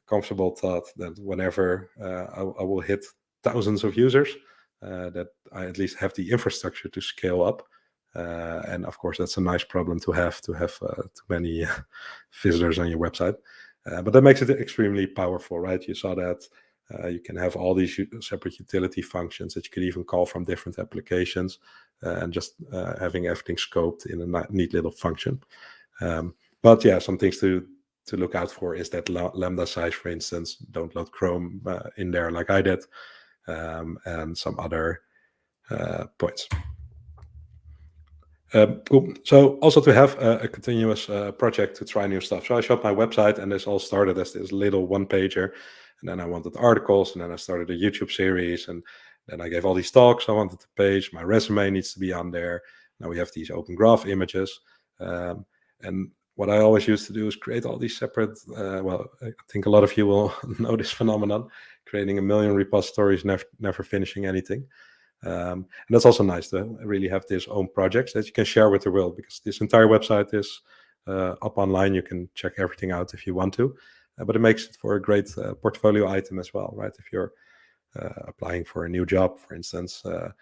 comfortable thought that whenever I will hit thousands of users, that I at least have the infrastructure to scale up. And of course, that's a nice problem to have too many visitors on your website. But that makes it extremely powerful, right? You saw that you can have all these separate utility functions that you could even call from different applications, and just having everything scoped in a neat little function. But some things to look out for is that lambda size, for instance. Don't load Chrome in there like I did, and some other points. Cool. So also to have a continuous project to try new stuff. So I showed my website, and this all started as this little one-pager, and then I wanted articles, and then I started a YouTube series, and then I gave all these talks. I wanted the page. My resume needs to be on there. Now we have these open graph images, and what I always used to do is create all these separate, I think a lot of you will know this phenomenon, creating a million repositories, never finishing anything. And that's also nice to really have these own projects that you can share with the world, because this entire website is up online. You can check everything out if you want to, but it makes it for a great portfolio item as well, right? If you're applying for a new job, for instance, I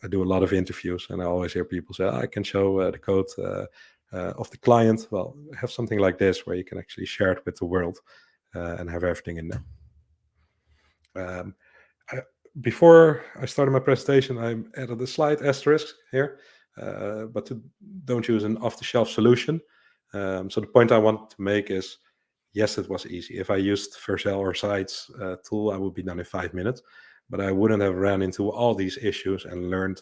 do a lot of interviews, and I always hear people say, I can show the code of the client. Well, have something like this where you can actually share it with the world and have everything in there. Before I started my presentation, I added a slight asterisk here, but don't use an off-the-shelf solution. So the point I want to make is, yes, it was easy. If I used Vercel or Sites tool, I would be done in 5 minutes, but I wouldn't have ran into all these issues and learned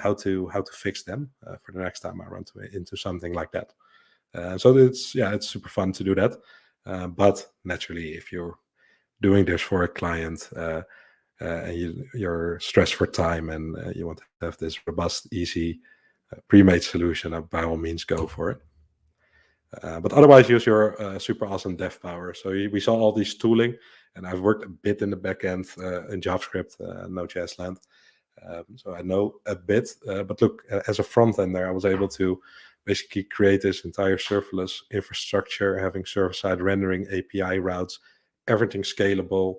how to fix them for the next time I run into something like that. So it's super fun to do that. But naturally, if you're doing this for a client, and you're stressed for time, and you want to have this robust, easy, pre-made solution, by all means go for it. But otherwise, use your super awesome dev power. So we saw all these tooling, and I've worked a bit in the backend in JavaScript, Node.js land. So I know a bit, but look, as a front-ender, I was able to basically create this entire serverless infrastructure, having server-side rendering, API routes, everything scalable,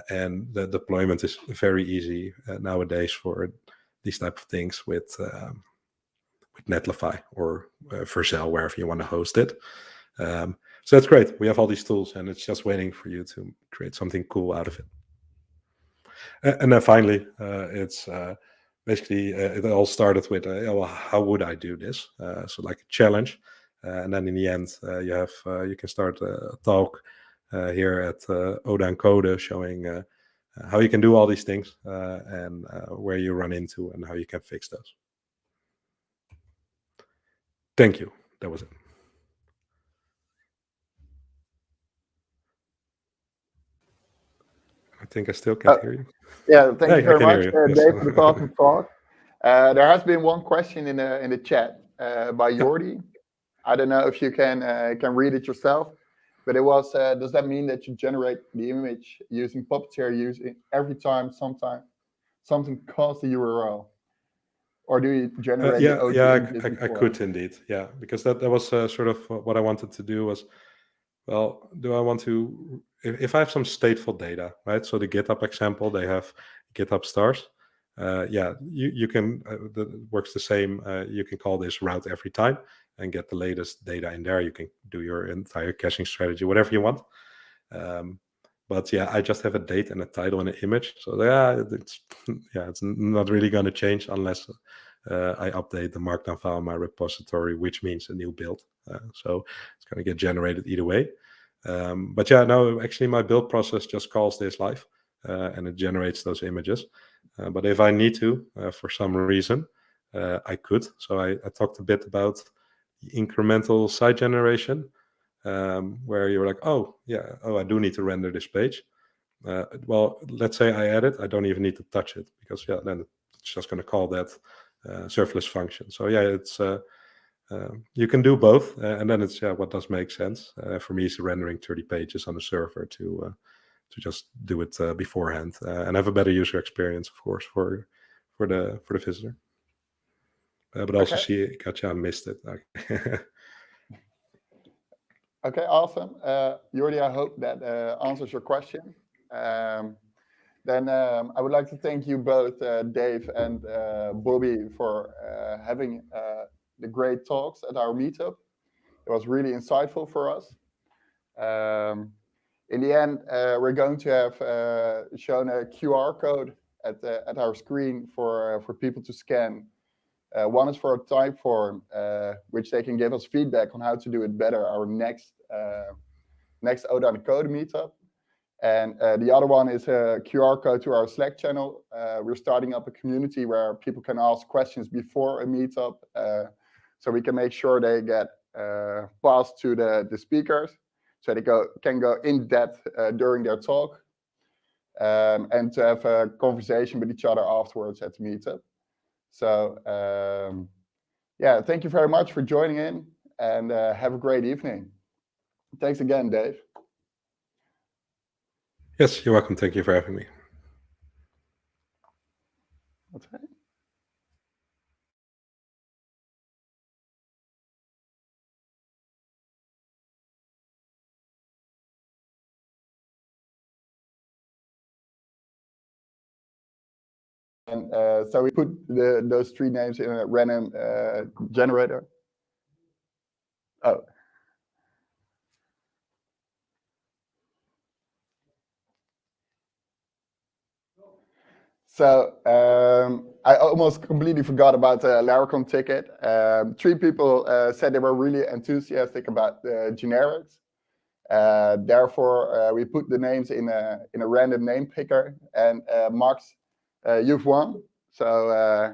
and the deployment is very easy nowadays for these type of things with Netlify or Vercel, wherever you want to host it. So that's great. We have all these tools, and it's just waiting for you to create something cool out of it. And then finally, it's basically it all started with how would I do this? So like a challenge, and then in the end, you can start a talk here at Oda and Code, showing how you can do all these things and where you run into and how you can fix those. Thank you. That was it. I think I still can't hear you. Yeah, thank you very much, Dave, for the awesome talk. There has been one question in the chat by Jordi. I don't know if you can read it yourself, but it was, does that mean that you generate the image using Puppeteer using every time something calls the URL? Or do you generate the OG I could indeed. Yeah, because that was sort of what I wanted to do was, well, do I want to, if I have some stateful data, right? So the GitHub example, they have GitHub stars. You can, that works the same. You can call this route every time and get the latest data in there. You can do your entire caching strategy, whatever you want. But yeah, I just have a date and a title and an image. So it's not really going to change unless I update the markdown file in my repository, which means a new build. So it's going to get generated either way. But yeah, no, actually my build process just calls this live and it generates those images. But if I need to, for some reason, I could. So I talked a bit about the incremental site generation, where you're like, oh, yeah, I do need to render this page. Well, let's say I add it, I don't even need to touch it because then it's just going to call that serverless function. So yeah, it's you can do both, and then it's what does make sense. For me, it's rendering 30 pages on the server to just do it beforehand and have a better user experience, of course, for the visitor. But also see, Katja missed it. Okay, awesome. Jordi, I hope that answers your question. Then I would like to thank you both, Dave and Bobby, for having the great talks at our meetup. It was really insightful for us. In the end, we're going to have shown a QR code at our screen for people to scan. One is for a type form, which they can give us feedback on how to do it better, our next ODA and Code meetup. And the other one is a QR code to our Slack channel. We're starting up a community where people can ask questions before a meetup, so we can make sure they get passed to the speakers, so they can go in depth during their talk, and to have a conversation with each other afterwards at the meetup. So yeah, thank you very much for joining in, and have a great evening. Thanks again, Dave. Yes, you're welcome. Thank you for having me. Okay. And so we put those three names in a random generator. Oh. So I almost completely forgot about the Laravel ticket. 3 people said they were really enthusiastic about the generics. Therefore, we put the names in a random name picker. And Max, you've won. So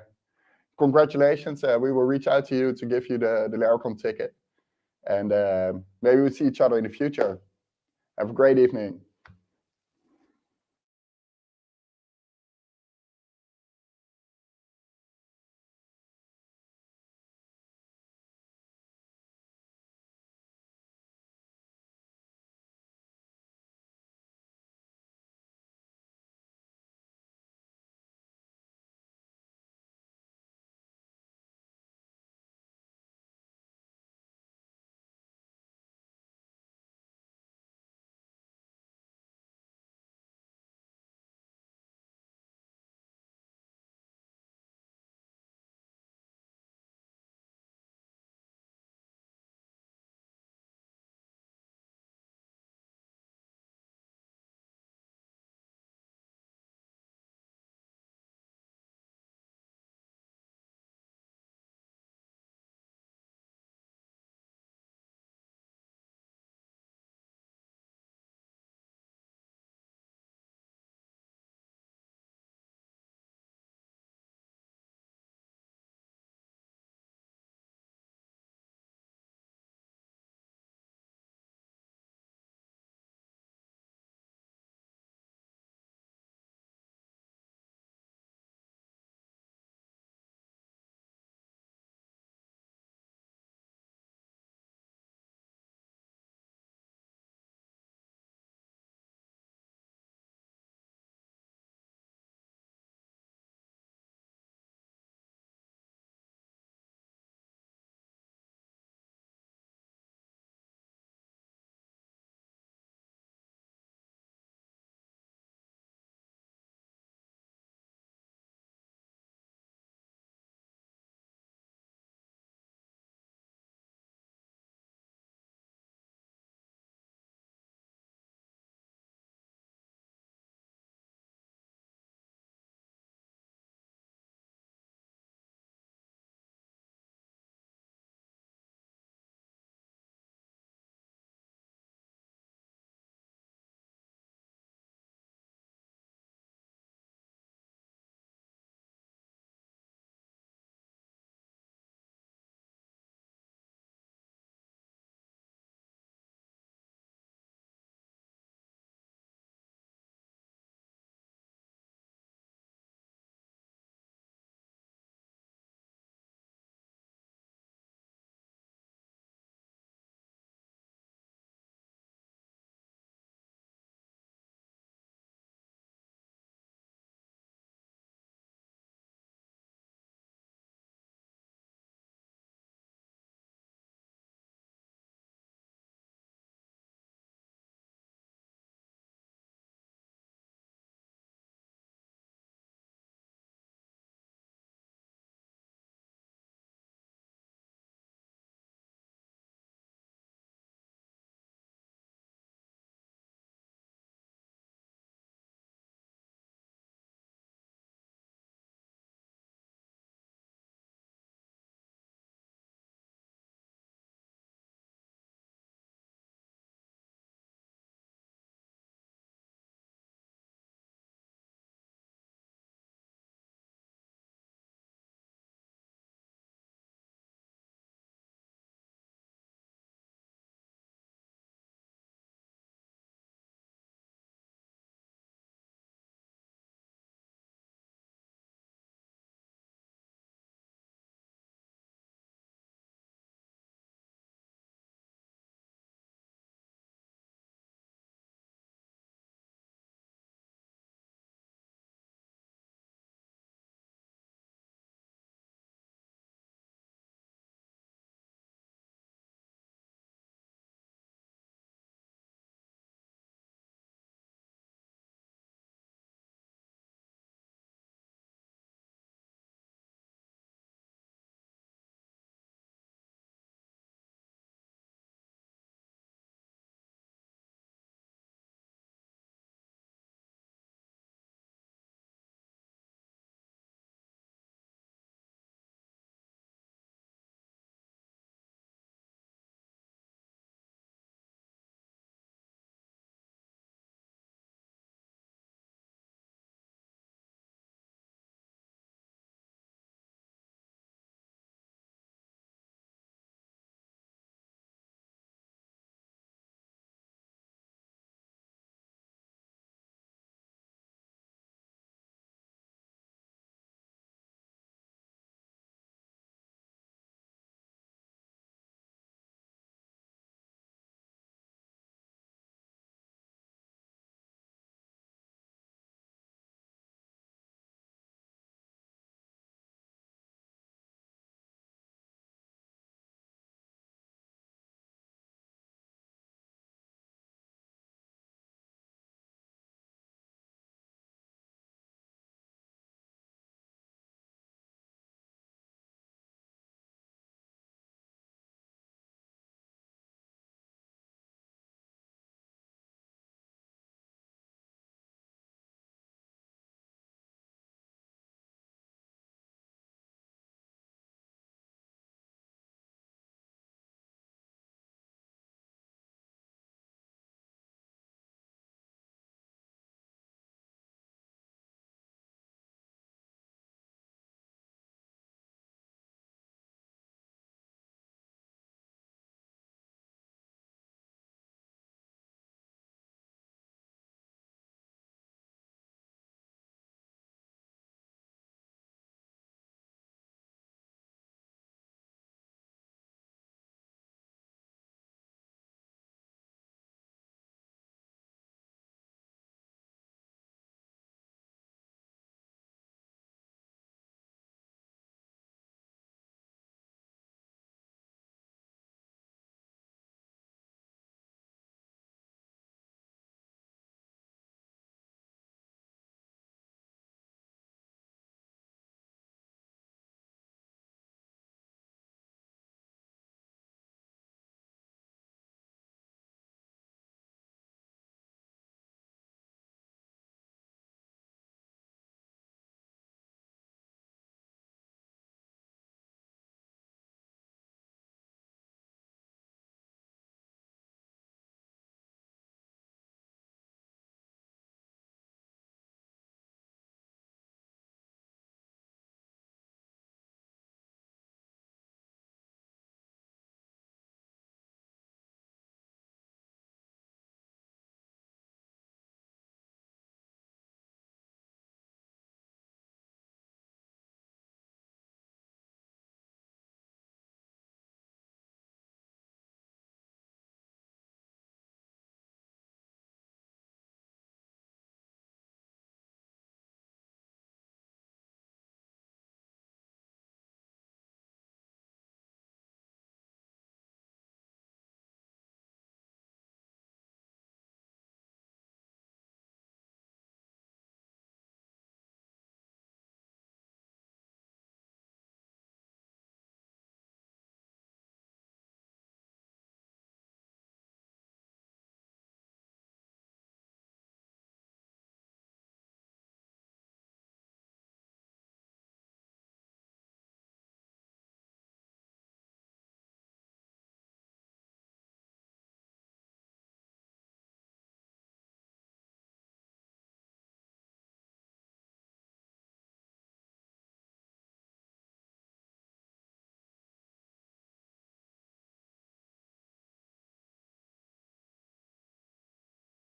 congratulations. We will reach out to you to give you the Laravel ticket. And maybe we'll see each other in the future. Have a great evening.